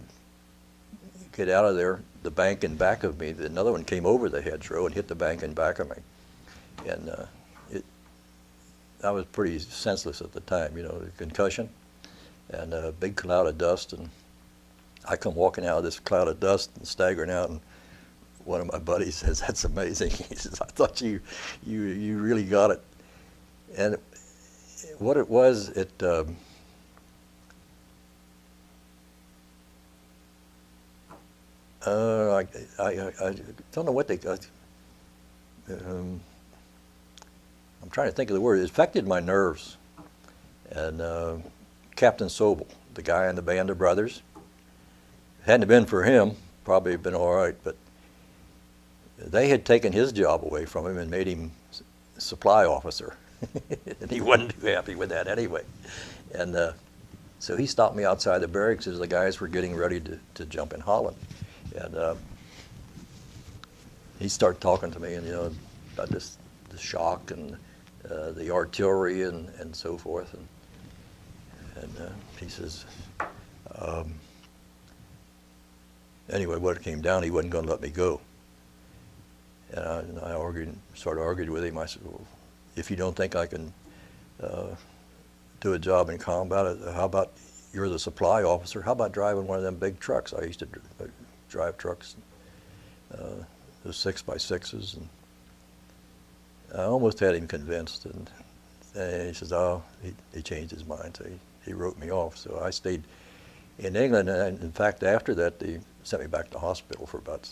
get out of there, the bank in back of me, another one came over the hedgerow and hit the bank in back of me. And I was pretty senseless at the time, you know, the concussion and a big cloud of dust. And I come walking out of this cloud of dust and staggering out, and one of my buddies says, "That's amazing." He says, "I thought you really got it." And what it was, I don't know what they. I'm trying to think of the word. It affected my nerves. And Captain Sobel, the guy in the band of brothers, hadn't it been for him, probably been all right. But they had taken his job away from him and made him supply officer, and he wasn't too happy with that anyway. And so he stopped me outside the barracks as the guys were getting ready to jump in Holland. And he started talking to me, and you know, about the shock and the artillery and so forth. And he says, anyway, what it came down, he wasn't going to let me go. And I started arguing with him. I said, well, if you don't think I can do a job in combat, how about you're the supply officer? How about driving one of them big trucks? I used to drive trucks, the 6x6s, and I almost had him convinced. And he says, oh, he changed his mind, so he wrote me off. So I stayed in England, and in fact, after that, they sent me back to hospital for about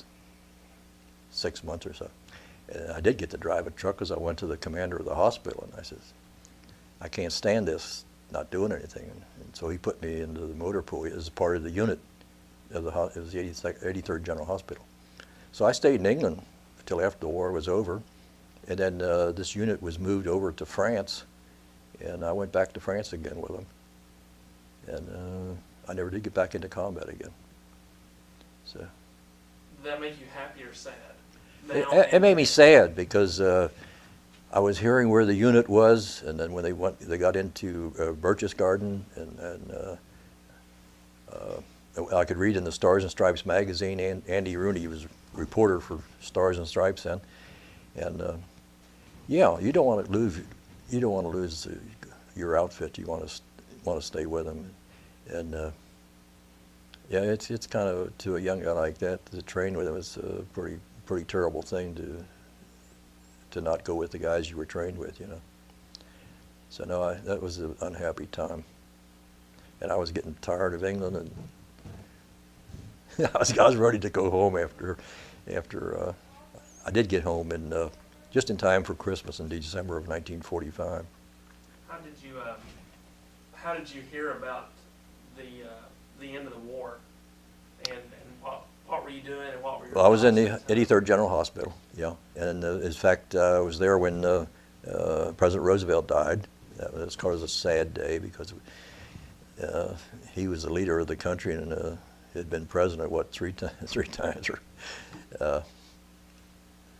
6 months or so. And I did get to drive a truck because I went to the commander of the hospital, and I says, I can't stand this, not doing anything. And so he put me into the motor pool as part of the unit of it was the 83rd General Hospital. So I stayed in England until after the war was over, and then this unit was moved over to France, and I went back to France again with them. And I never did get back into combat again. So. Did that make you happy or sad? It made me sad because I was hearing where the unit was, and then when they got into Birch's Garden, and I could read in the Stars and Stripes magazine. And Andy Rooney was a reporter for Stars and Stripes then, and yeah, you don't want to lose. You don't want to lose your outfit. You want to stay with them, and yeah, it's kind of, to a young guy like that, to train with him, it's a pretty terrible thing to not go with the guys you were trained with, you know. So no, that was an unhappy time, and I was getting tired of England, and I was ready to go home after I did get home in just in time for Christmas in December of 1945. How did you hear about the end of the war, and what were you doing, and what were your... Well, I was in the 83rd General Hospital, yeah, and in fact I was there when President Roosevelt died. That was kind of a sad day because he was the leader of the country and had been president, what, three times,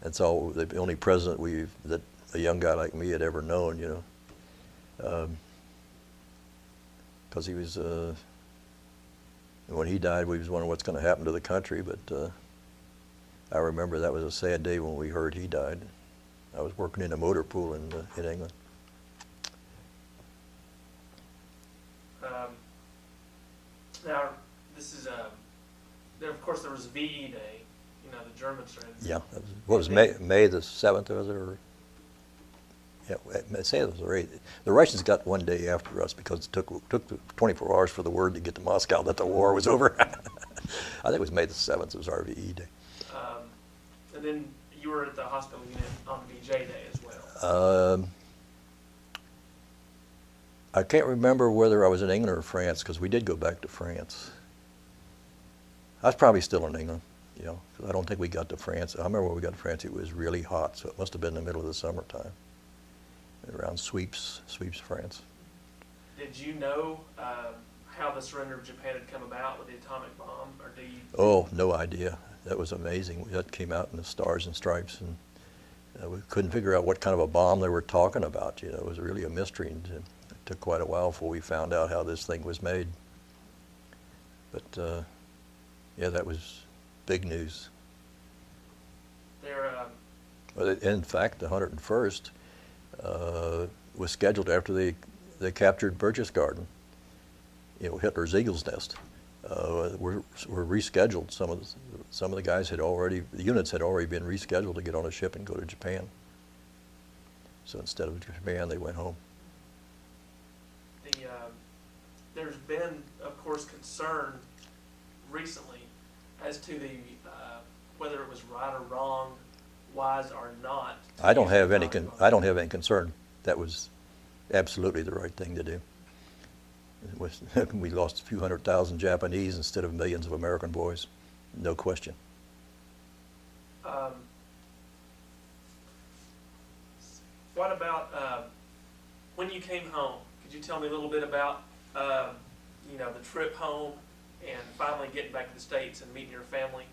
and so the only president that a young guy like me had ever known, you know, because he was And when he died, we was wondering what's going to happen to the country, but I remember that was a sad day when we heard he died. I was working in a motor pool in England. Now, this is there. Of course, there was VE Day. You know, the Germans are. Yeah, what was May the 7th, was it? Or, yeah, I say it was the 8th. The Russians got one day after us because it took 24 hours for the word to get to Moscow that the war was over. I think it was May the 7th. It was our VE Day. And then you were at the hospital unit on VJ Day as well. I can't remember whether I was in England or France because we did go back to France. I was probably still in England, you know, 'cause I don't think we got to France. I remember when we got to France, it was really hot, so it must have been in the middle of the summertime, around Sweeps, France. Did you know how the surrender of Japan had come about with the atomic bomb, or do you? Oh, no idea. That was amazing. That came out in the Stars and Stripes, and we couldn't figure out what kind of a bomb they were talking about. You know, it was really a mystery, and it took quite a while before we found out how this thing was made. But yeah, that was big news. But in fact, the 101st was scheduled after they captured Berchtesgaden, you know, Hitler's Eagle's Nest. Were rescheduled. Some of the guys the units had already been rescheduled to get on a ship and go to Japan. So instead of Japan, they went home. There's been, of course, concern recently as to the whether it was right or wrong, wise or not. I don't have any concern. That was absolutely the right thing to do. We lost a few 100,000 Japanese instead of millions of American boys, no question. What about when you came home? Could you tell me a little bit about you know, the trip home and finally getting back to the States and meeting your family?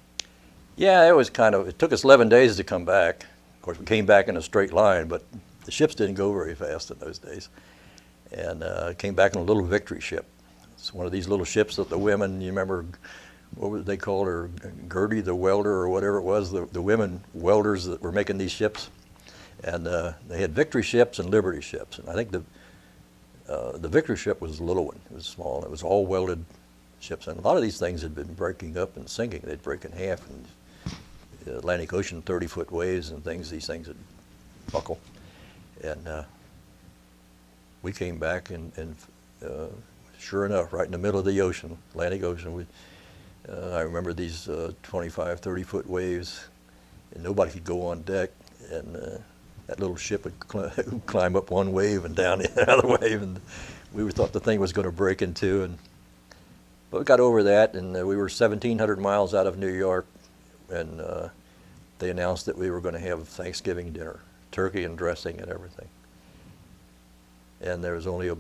Yeah, it took us 11 days to come back. Of course, we came back in a straight line, but the ships didn't go very fast in those days. And came back in a little victory ship. It's one of these little ships that the women, you remember, what would they call her, Gertie the welder or whatever it was, the women welders that were making these ships. And they had victory ships and liberty ships. And I think the victory ship was the little one. It was small, and it was all welded ships. And a lot of these things had been breaking up and sinking. They'd break in half, and the Atlantic Ocean, 30-foot waves and things, these things would buckle. And we came back, and sure enough, right in the middle of the ocean, Atlantic Ocean, I remember these 25, 30-foot waves, and nobody could go on deck, and that little ship would climb up one wave and down the other wave, and we thought the thing was going to break in two. But we got over that, and we were 1,700 miles out of New York, and they announced that we were going to have Thanksgiving dinner, turkey and dressing and everything. And there was only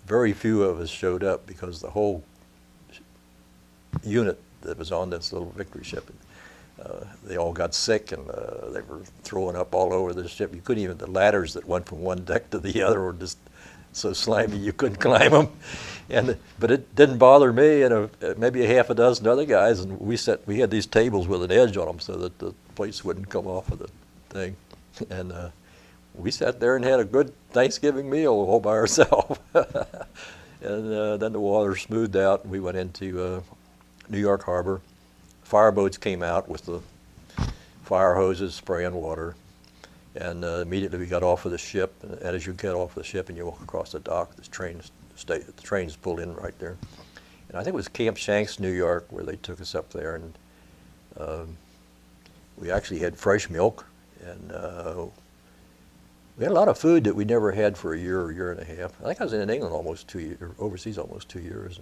very few of us showed up because the whole unit that was on this little victory ship, they all got sick, and they were throwing up all over the ship. You couldn't even, the ladders that went from one deck to the other were just so slimy you couldn't climb them. But it didn't bother me and maybe a half a dozen other guys, and we had these tables with an edge on them so that the plates wouldn't come off of the thing. And we sat there and had a good Thanksgiving meal all by ourselves. And then the water smoothed out, and we went into New York Harbor. Fireboats came out with the fire hoses spraying water. And immediately we got off of the ship, and as you get off the ship and you walk across the dock, the trains pulled in right there. And I think it was Camp Shanks, New York, where they took us up there, and we actually had fresh milk, and we had a lot of food that we never had for a year and a half. I think I was in England almost 2 years, or overseas almost 2 years.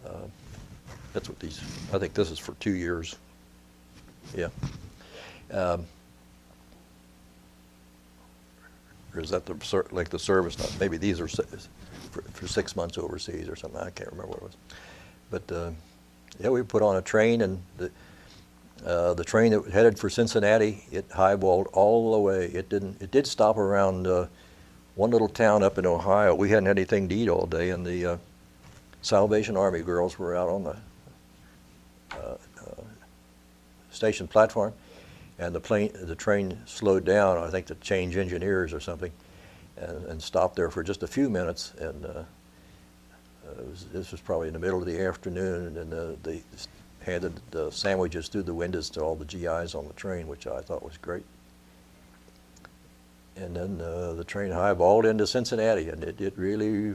And that's what I think this is for 2 years. Yeah. Or is that like the service? Maybe these are for 6 months overseas or something. I can't remember what it was. But yeah, we put on a train, and the train that headed for Cincinnati, it highballed all the way. It did stop around one little town up in Ohio. We hadn't had anything to eat all day, and Salvation Army girls were out on the station platform, and the train slowed down, I think to change engineers or something, and stopped there for just a few minutes. And this was probably in the middle of the afternoon, and they handed the sandwiches through the windows to all the GIs on the train, which I thought was great. And then the train highballed into Cincinnati, and it really,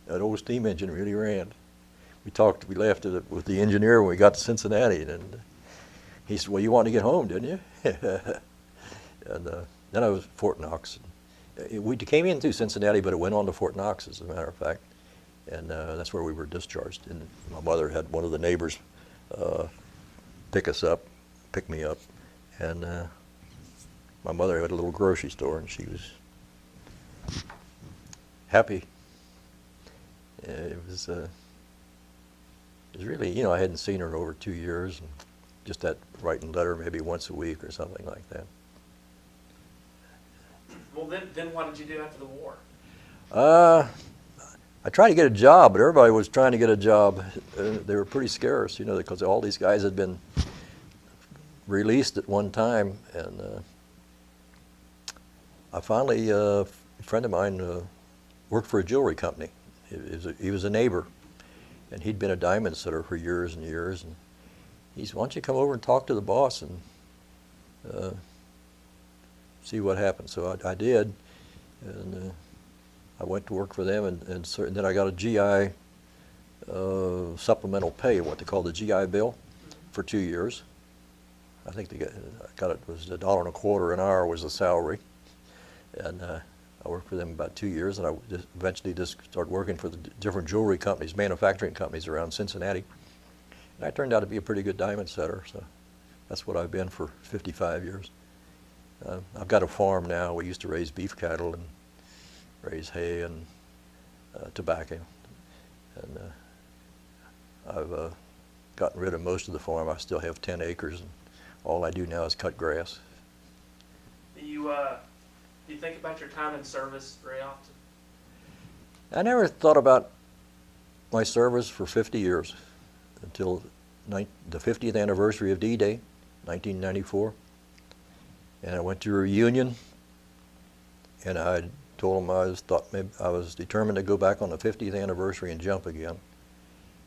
that old steam engine really ran. We laughed at it with the engineer when we got to Cincinnati, and he said, "Well, you wanted to get home, didn't you?" And then I was at Fort Knox. We came in through Cincinnati, but it went on to Fort Knox, as a matter of fact, and that's where we were discharged. And my mother had one of the neighbors pick me up, and my mother had a little grocery store, and she was happy. It was really, I hadn't seen her in over 2 years, and just that writing letter maybe once a week or something like that. Well, then what did you do after the war? I tried to get a job, but everybody was trying to get a job. They were pretty scarce, because all these guys had been released at one time. And I finally, a friend of mine worked for a jewelry company. He was a neighbor, and he'd been a diamond setter for years and years. And he said, "Why don't you come over and talk to the boss and see what happens?" So I did, and I went to work for them, and then I got a GI supplemental pay, what they call the GI Bill, for 2 years. I think I got it was $1.25 an hour was the salary, and I worked for them about 2 years, and I eventually just started working for the different jewelry companies, manufacturing companies around Cincinnati. And I turned out to be a pretty good diamond setter, so that's what I've been for 55 years. I've got a farm now. We used to raise beef cattle and raise hay and tobacco, and I've gotten rid of most of the farm. I still have 10 acres, and all I do now is cut grass. Do you think about your time in service very often? I never thought about my service for 50 years until the 50th anniversary of D-Day, 1994. And I went to a reunion, and I told them I was determined to go back on the 50th anniversary and jump again.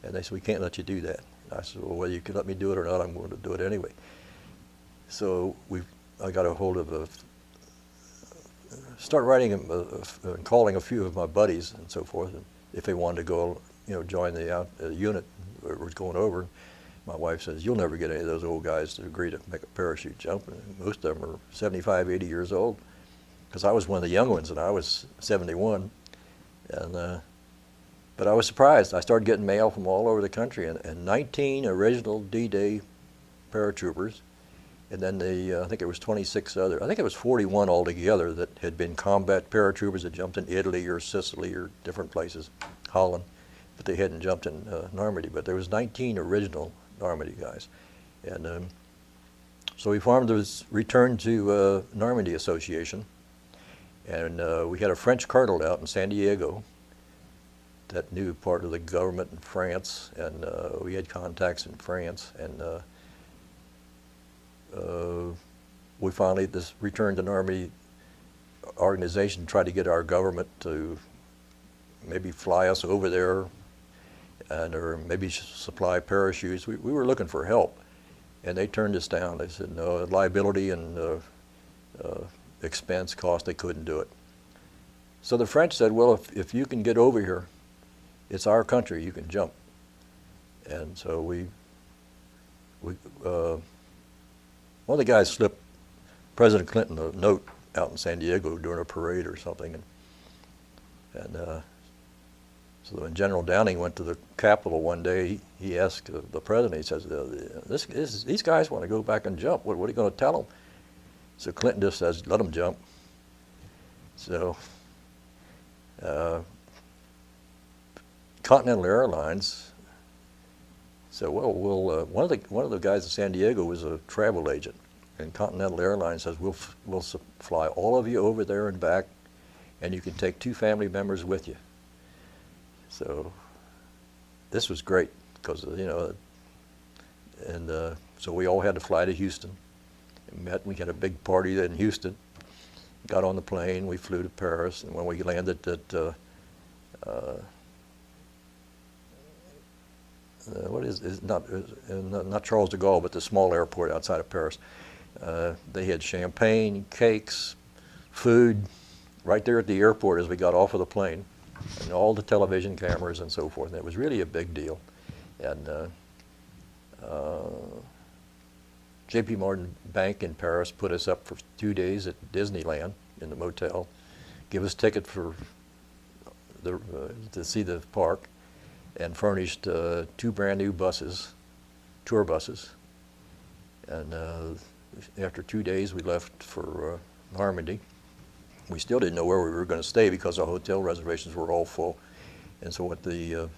And they said, "We can't let you do that." And I said, "Well, whether you can let me do it or not, I'm going to do it anyway." So I got a hold of start writing and calling a few of my buddies and so forth, and if they wanted to go, join the unit that was going over. My wife says, "You'll never get any of those old guys to agree to make a parachute jump." And most of them are 75, 80 years old, because I was one of the young ones, and I was 71. And but I was surprised. I started getting mail from all over the country, and 19 original D-Day paratroopers, and then I think it was 26 other. I think it was 41 altogether that had been combat paratroopers that jumped in Italy or Sicily or different places, Holland, but they hadn't jumped in Normandy. But there was 19 original Normandy guys, and so we formed this Return to Normandy Association, and we had a French colonel out in San Diego that knew part of the government in France, and we had contacts in France, and we finally, this Return to Normandy organization tried to get our government to maybe fly us over there, or maybe supply parachutes. We were looking for help, and they turned us down. They said no, liability and expense, cost, they couldn't do it. So the French said, "Well, if you can get over here, it's our country, you can jump." And so one of the guys slipped President Clinton a note out in San Diego during a parade or something, and so when General Downing went to the Capitol one day, he asked the president, he says, "These guys want to go back and jump. What are you going to tell them?" So Clinton just says, "Let them jump." So Continental Airlines said, "Well, one of the guys in San Diego was a travel agent, and Continental Airlines says we'll fly all of you over there and back, and you can take 2 family members with you." So this was great because, and so we all had to fly to Houston. We had a big party in Houston. Got on the plane, we flew to Paris, and when we landed at not Charles de Gaulle, but the small airport outside of Paris. They had champagne, cakes, food, right there at the airport as we got off of the plane, and all the television cameras and so forth. And it was really a big deal. And J.P. Morgan Bank in Paris put us up for 2 days at Disneyland in the motel, give us ticket for to see the park, and furnished 2 brand new buses, tour buses. And after 2 days, we left for Normandy. We still didn't know where we were going to stay because our hotel reservations were all full. And so what the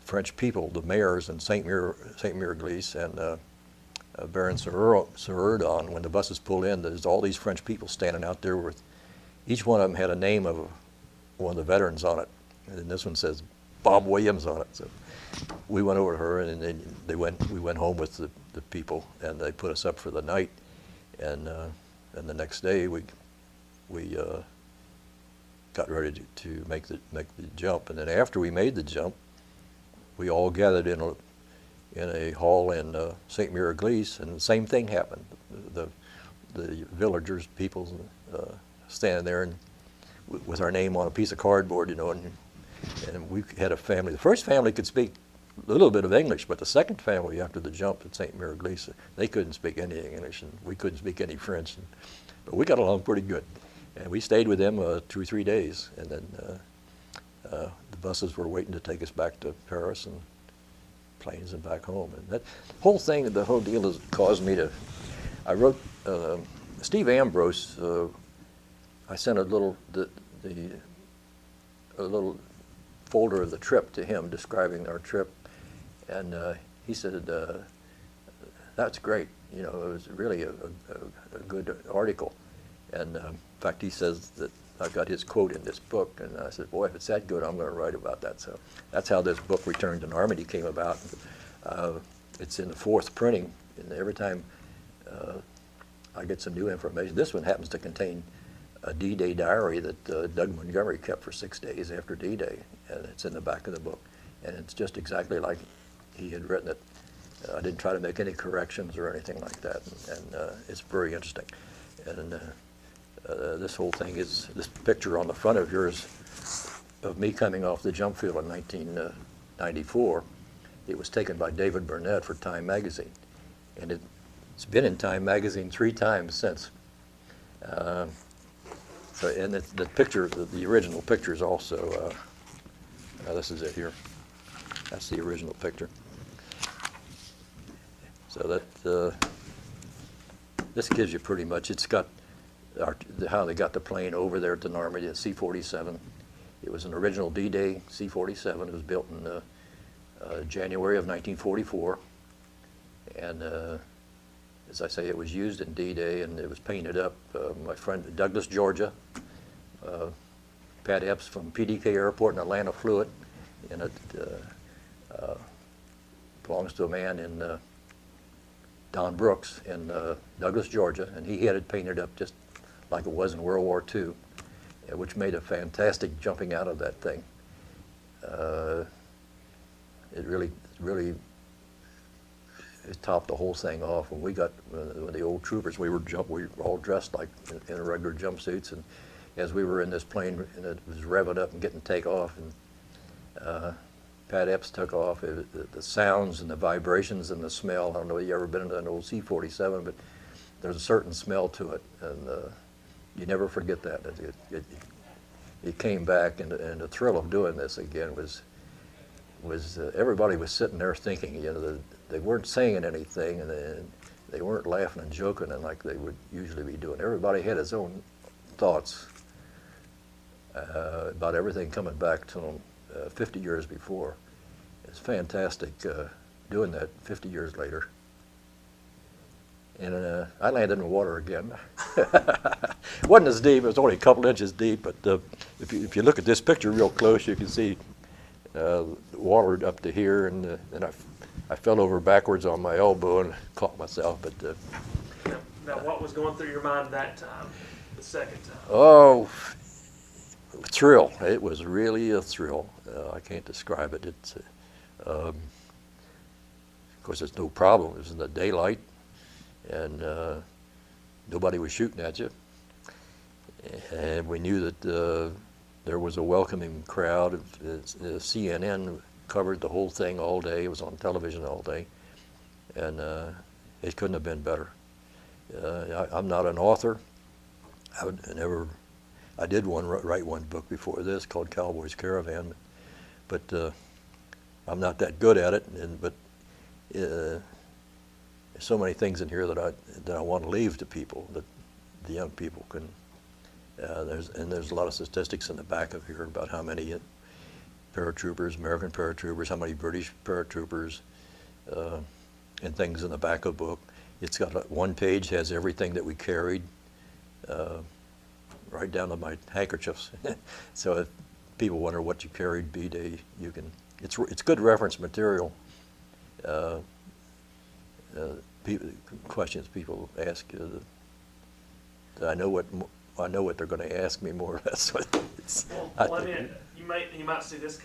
French people, the mayors in Saint-Miraglisse and Baron Suraudon, when the buses pulled in, there's all these French people standing out there with, each one of them had a name of one of the veterans on it. And this one says Bob Williams on it. So we went over to her, and then we went home with the people, and they put us up for the night. And the next day we got ready to make the jump. And then after we made the jump, we all gathered in a hall in Saint-Miraglisse, and the same thing happened. The villagers, people standing there and with our name on a piece of cardboard, and we had a family. The first family could speak a little bit of English, but the second family after the jump at Saint-Miraglisse, they couldn't speak any English, and we couldn't speak any French. But we got along pretty good. And we stayed with them 2 or 3 days, and then the buses were waiting to take us back to Paris, and planes and back home. And that whole thing, the whole deal has caused me to, I wrote, Steve Ambrose, I sent a little folder of the trip to him describing our trip, and he said, that's great, it was really a good article. And in fact, he says that I've got his quote in this book, and I said, boy, if it's that good, I'm going to write about that. So that's how this book, Return to Normandy, came about. It's in the 4th printing, and every time I get some new information. This one happens to contain a D-Day diary that Doug Montgomery kept for 6 days after D-Day, and it's in the back of the book. And it's just exactly like he had written it. I didn't try to make any corrections or anything like that, and it's very interesting. And this whole thing is, this picture on the front of yours of me coming off the jump field in 1994, it was taken by David Burnett for Time magazine. And it's been in Time magazine 3 times since. And the picture, the original picture is also, this is it here. That's the original picture. So that, this gives you pretty much, it's got how they got the plane over there to Normandy, a C-47. It was an original D-Day C-47. It was built in January of 1944. And as I say, it was used in D-Day, and it was painted up. My friend Douglas, Georgia, Pat Epps from PDK Airport in Atlanta flew it, and it belongs to a man in Don Brooks in Douglas, Georgia, and he had it painted up just like it was in World War II, which made a fantastic jumping out of that thing. It really it topped the whole thing off. When we got when the old troopers, we were all dressed like in regular jumpsuits, and as we were in this plane and it was revving up and getting take off, and Pat Epps took off, the sounds and the vibrations and the smell. I don't know if you've ever been in an old C-47, but there's a certain smell to it, and you never forget that. It came back, and the thrill of doing this again was everybody was sitting there thinking, they weren't saying anything, and they weren't laughing and joking and like they would usually be doing. Everybody had his own thoughts about everything coming back to them 50 years before. It's fantastic doing that 50 years later. And I landed in the water again. It wasn't as deep, it was only a couple inches deep, but if you look at this picture real close, you can see water up to here, and I fell over backwards on my elbow and caught myself. But now, what was going through your mind that time, the second time? oh, thrill! It was really a thrill. I can't describe it. It's of course there's no problem. It was in the daylight, and nobody was shooting at you, and we knew that there was a welcoming crowd. CNN covered the whole thing all day. It was on television all day, and it couldn't have been better. I'm not an author. I did write one book before this called Cowboy's Caravan, but I'm not that good at it. But there's so many things in here that I want to leave to people, that the young people can. There's a lot of statistics in the back of here about how many paratroopers, American paratroopers, how many British paratroopers, and things in the back of the book. It's got one page has everything that we carried, right down to my handkerchiefs. So if people wonder what you carried D-Day, you can. It's good reference material. Questions people ask. I know what they're going to ask me, more or less. You might see this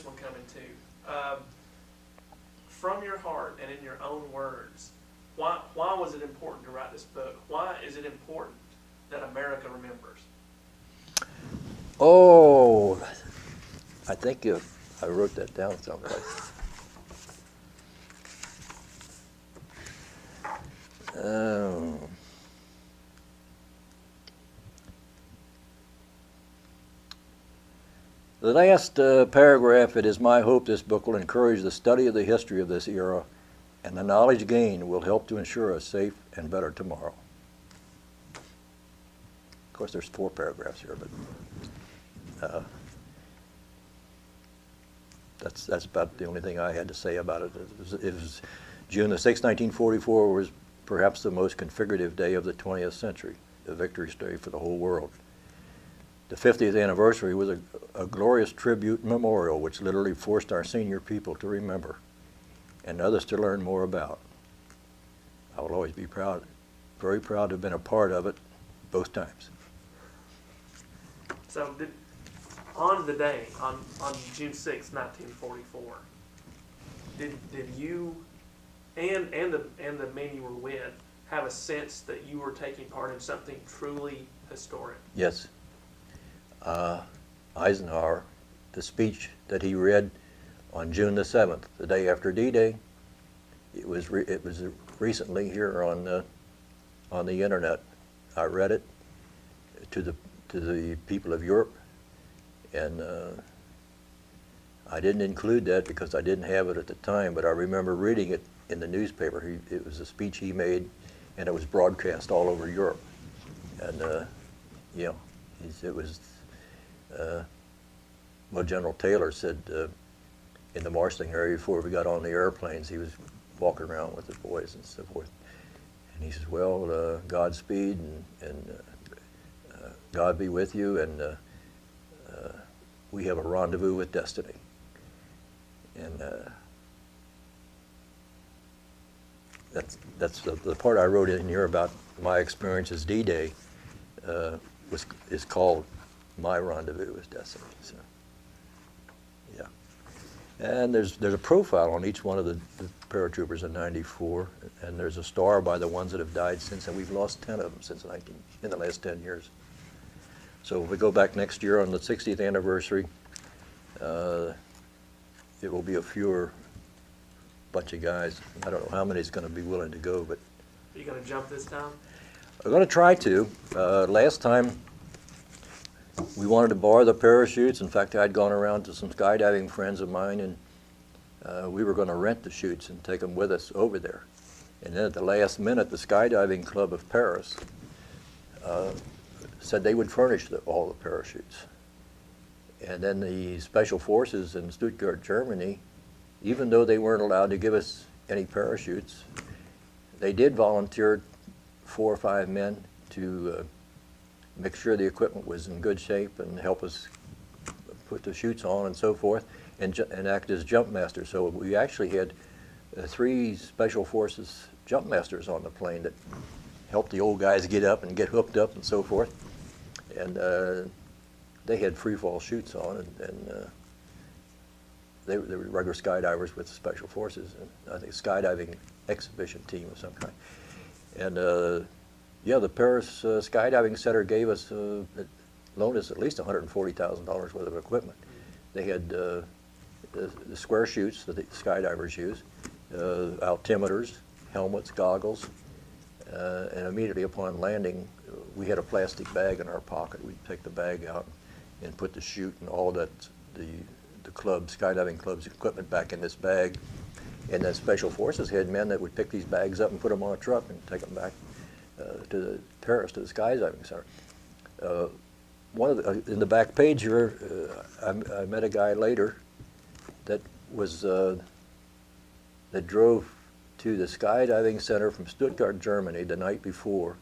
one coming too. From your heart and in your own words, why was it important to write this book? Why is it important that America remembers? Oh, I think I wrote that down someplace. The last paragraph, it is my hope this book will encourage the study of the history of this era, and the knowledge gained will help to ensure a safe and better tomorrow. Of course, there's 4 paragraphs here, but that's about the only thing I had to say about it. It was June the 6th, 1944 was perhaps the most configurative day of the 20th century, the Victory's Day for the whole world. The 50th anniversary was a glorious tribute memorial which literally forced our senior people to remember and others to learn more about. I will always be proud, very proud to have been a part of it both times. So on the day, on June 6, 1944, did you and the men you were with have a sense that you were taking part in something truly historic? Yes. Eisenhower, the speech that he read on June the 7th, the day after D-Day, it was recently here on the internet. I read it to the people of Europe, and I didn't include that because I didn't have it at the time, but I remember reading it in the newspaper. It was a speech he made, and it was broadcast all over Europe. And it was. Well, General Taylor said in the Marsh area before we got on the airplanes, he was walking around with the boys and so forth. And he says, well, Godspeed and God be with you, and we have a rendezvous with destiny. And that's the part I wrote in here about my experience as D-Day is called My Rendezvous with Destiny. So, yeah. And there's a profile on each one of the paratroopers in '94, and there's a star by the ones that have died since, and we've lost 10 of them in the last 10 years. So if we go back next year on the 60th anniversary, it will be a fewer bunch of guys. I don't know how many is going to be willing to go, but. Are you going to jump this time? I'm going to try to. Last time, we wanted to borrow the parachutes. In fact, I'd gone around to some skydiving friends of mine, and we were going to rent the chutes and take them with us over there. And then at the last minute, the Skydiving Club of Paris said they would furnish all the parachutes. And then the Special Forces in Stuttgart, Germany, even though they weren't allowed to give us any parachutes, they did volunteer 4 or 5 men to make sure the equipment was in good shape and help us put the chutes on and so forth. and act as jump master. So we actually had 3 Special Forces jump masters on the plane that helped the old guys get up and get hooked up and so forth. And they had free fall chutes on, and they were regular skydivers with the Special Forces, and I think skydiving exhibition team of some kind. And yeah, the Paris Skydiving Center gave us, loaned us at least $140,000 worth of equipment. They had the square chutes that the skydivers use, altimeters, helmets, goggles, and immediately upon landing, we had a plastic bag in our pocket. We'd take the bag out and put the chute and all that, the skydiving club's equipment back in this bag. And the Special Forces had men that would pick these bags up and put them on a truck and take them back to Paris, to the skydiving center. In the back page here, I met a guy later that was that drove to the skydiving center from Stuttgart, Germany, the night before,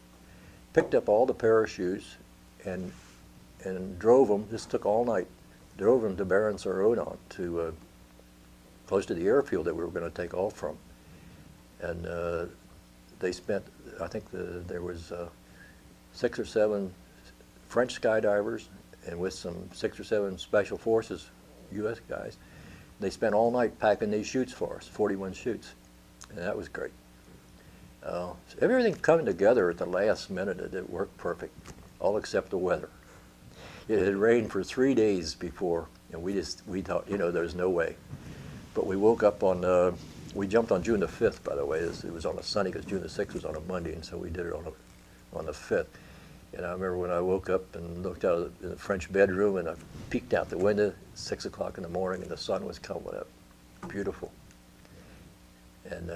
picked up all the parachutes, and drove them. This took all night. Drove them to Baron-sur-Odon, to close to the airfield that we were going to take off from, and they spent. I think there was 6 or 7 French skydivers, and with some 6 or 7 Special Forces U.S. guys, they spent all night packing these chutes for us, 41 chutes, and that was great. So everything coming together at the last minute, it worked perfect, all except the weather. It had rained for 3 days before, and we thought, there's no way. But we woke up on, we jumped on June the 5th, by the way. It was on a Sunday because June the 6th was on a Monday, and so we did it on the 5th. And I remember when I woke up and looked out in the French bedroom, and I peeked out the window, 6 o'clock in the morning, and the sun was coming up. Beautiful. And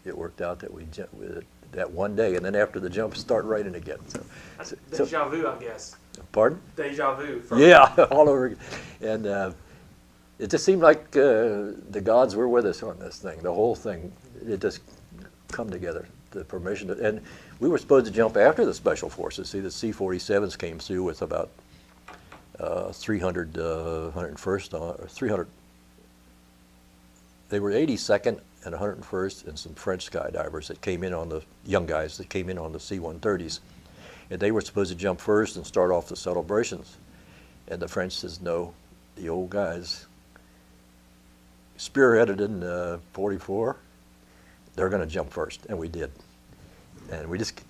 it worked out that we jumped with it that one day, and then after the jump, start raining again. So Deja vu, I guess. Pardon? Deja vu. Yeah, all over again. And it just seemed like the gods were with us on this thing. The whole thing, it just come together. The permission, and we were supposed to jump after the Special Forces. See, the C-47s came through with about 300, 101st, or 300. They were 82nd and 101st, and some French skydivers that came in on the young guys that came in on the C-130s, and they were supposed to jump first and start off the celebrations. And the French says no. The old guys spearheaded in 44. They're going to jump first, and we did. And we just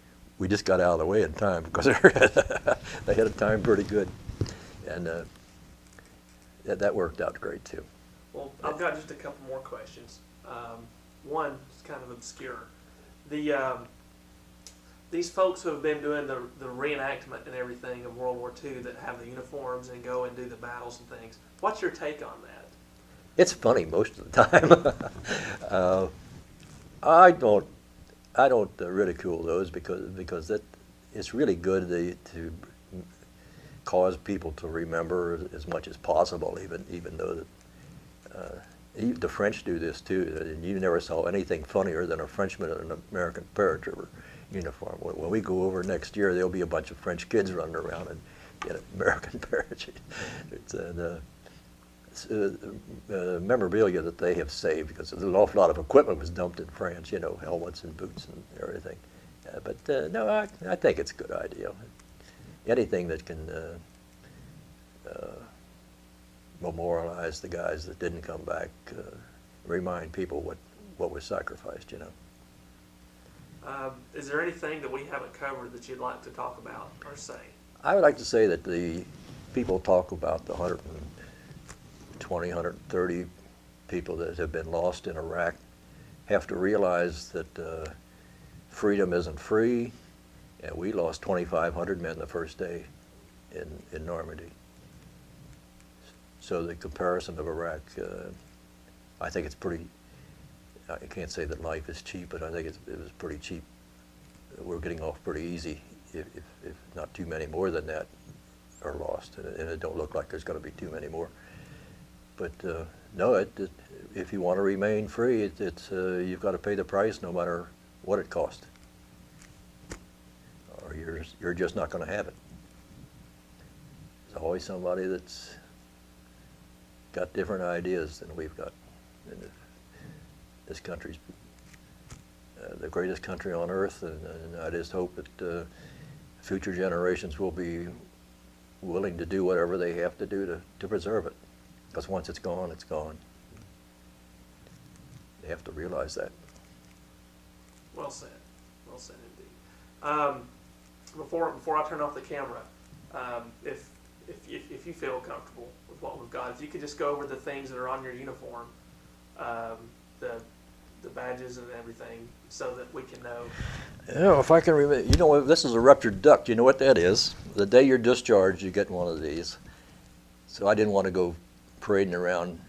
got out of the way in time because they had a time pretty good, and that worked out great too. Well, I've got just a couple more questions. One is kind of obscure. These folks who have been doing the reenactment and everything of World War II that have the uniforms and go and do the battles and things, what's your take on that? It's funny most of the time. I don't ridicule those because it's really good to cause people to remember as much as possible, even though the French do this too. And you never saw anything funnier than a Frenchman in an American paratrooper uniform. When we go over next year, there'll be a bunch of French kids running around in an American parachute. Memorabilia that they have saved, because an awful lot of equipment was dumped in France, helmets and boots and everything. No, I think it's a good idea. Anything that can memorialize the guys that didn't come back, remind people what was sacrificed, Is there anything that we haven't covered that you'd like to talk about or say? I would like to say that the people talk about the 120, 130 people that have been lost in Iraq have to realize that freedom isn't free, and we lost 2,500 men the first day in Normandy. So the comparison of Iraq, I think it's pretty, I can't say that life is cheap, but I think it was pretty cheap. We're getting off pretty easy if not too many more than that are lost, and it don't look like there's going to be too many more. But no, if you want to remain free, you've got to pay the price no matter what it costs, or you're just not going to have it. There's always somebody that's got different ideas than we've got. And this country's the greatest country on earth, and I just hope that future generations will be willing to do whatever they have to do to preserve it. Because once it's gone, it's gone. They have to realize that. Well said indeed. Before I turn off the camera, if you feel comfortable with what we've got, if you could just go over the things that are on your uniform, the badges and everything, so that we can know. Yeah, if I can remember, you know, this is a ruptured duct. You know what that is? The day you're discharged, you get one of these. So I didn't want to go parading around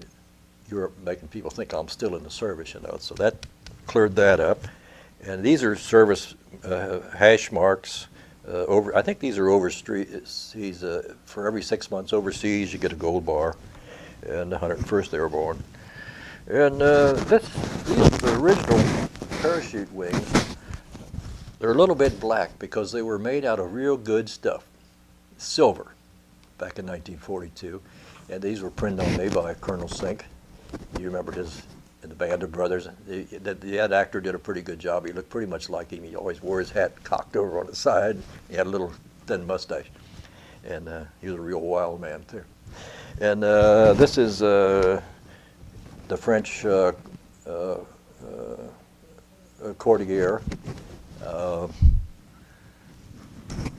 Europe making people think I'm still in the service, you know. So that cleared that up. And these are service hash marks. I think these are overseas. For every 6 months overseas, you get a gold bar, and the 101st Airborne. And these are the original parachute wings. They're a little bit black because they were made out of real good stuff, silver, back in 1942. And these were printed on me by Colonel Sink. You remember his in the Band of Brothers. That actor did a pretty good job. He looked pretty much like him. He always wore his hat cocked over on the side. He had a little thin mustache. And he was a real wild man, too. And this is the French Cordelier.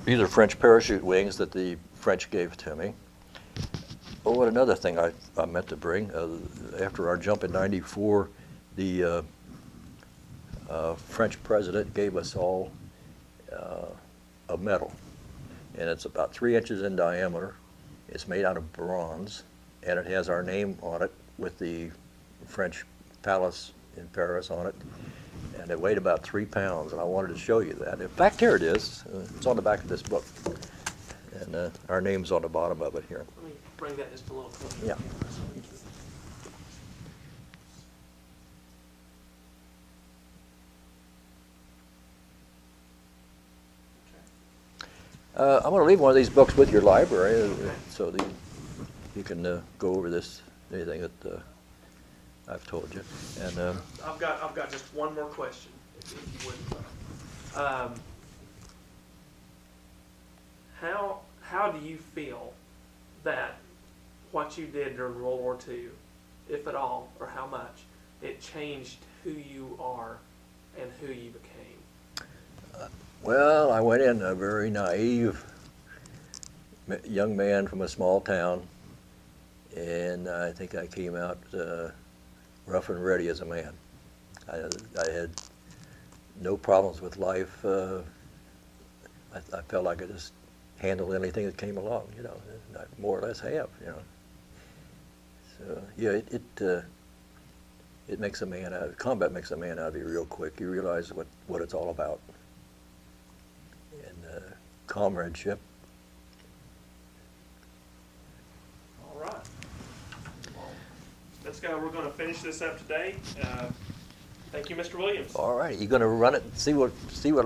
These are French parachute wings that the French gave to me. Oh, and another thing I meant to bring, after our jump in '94, the French president gave us all a medal. And it's about 3 inches in diameter. It's made out of bronze, and it has our name on it with the French palace in Paris on it. And it weighed about 3 pounds, and I wanted to show you that. In fact, here it is. It's on the back of this book. And our name's on the bottom of it here. Let me bring that just a little closer. Yeah. I'm going to leave one of these books with your library, so that you can go over anything that I've told you. And I've got just one more question, if you wouldn't. How do you feel that what you did during World War II, if at all, or how much, it changed who you are and who you became? Well, I went in a very naive young man from a small town, and I think I came out rough and ready as a man. I had no problems with life. I felt I could just handle anything that came along, you know, and I more or less have, you know. So yeah, it makes a man out. Combat makes a man out of you real quick. You realize what it's all about. And comradeship. All right. Well, let's go. We're going to finish this up today. Thank you, Mr. Williams. All right, you're going to run it and see what it looks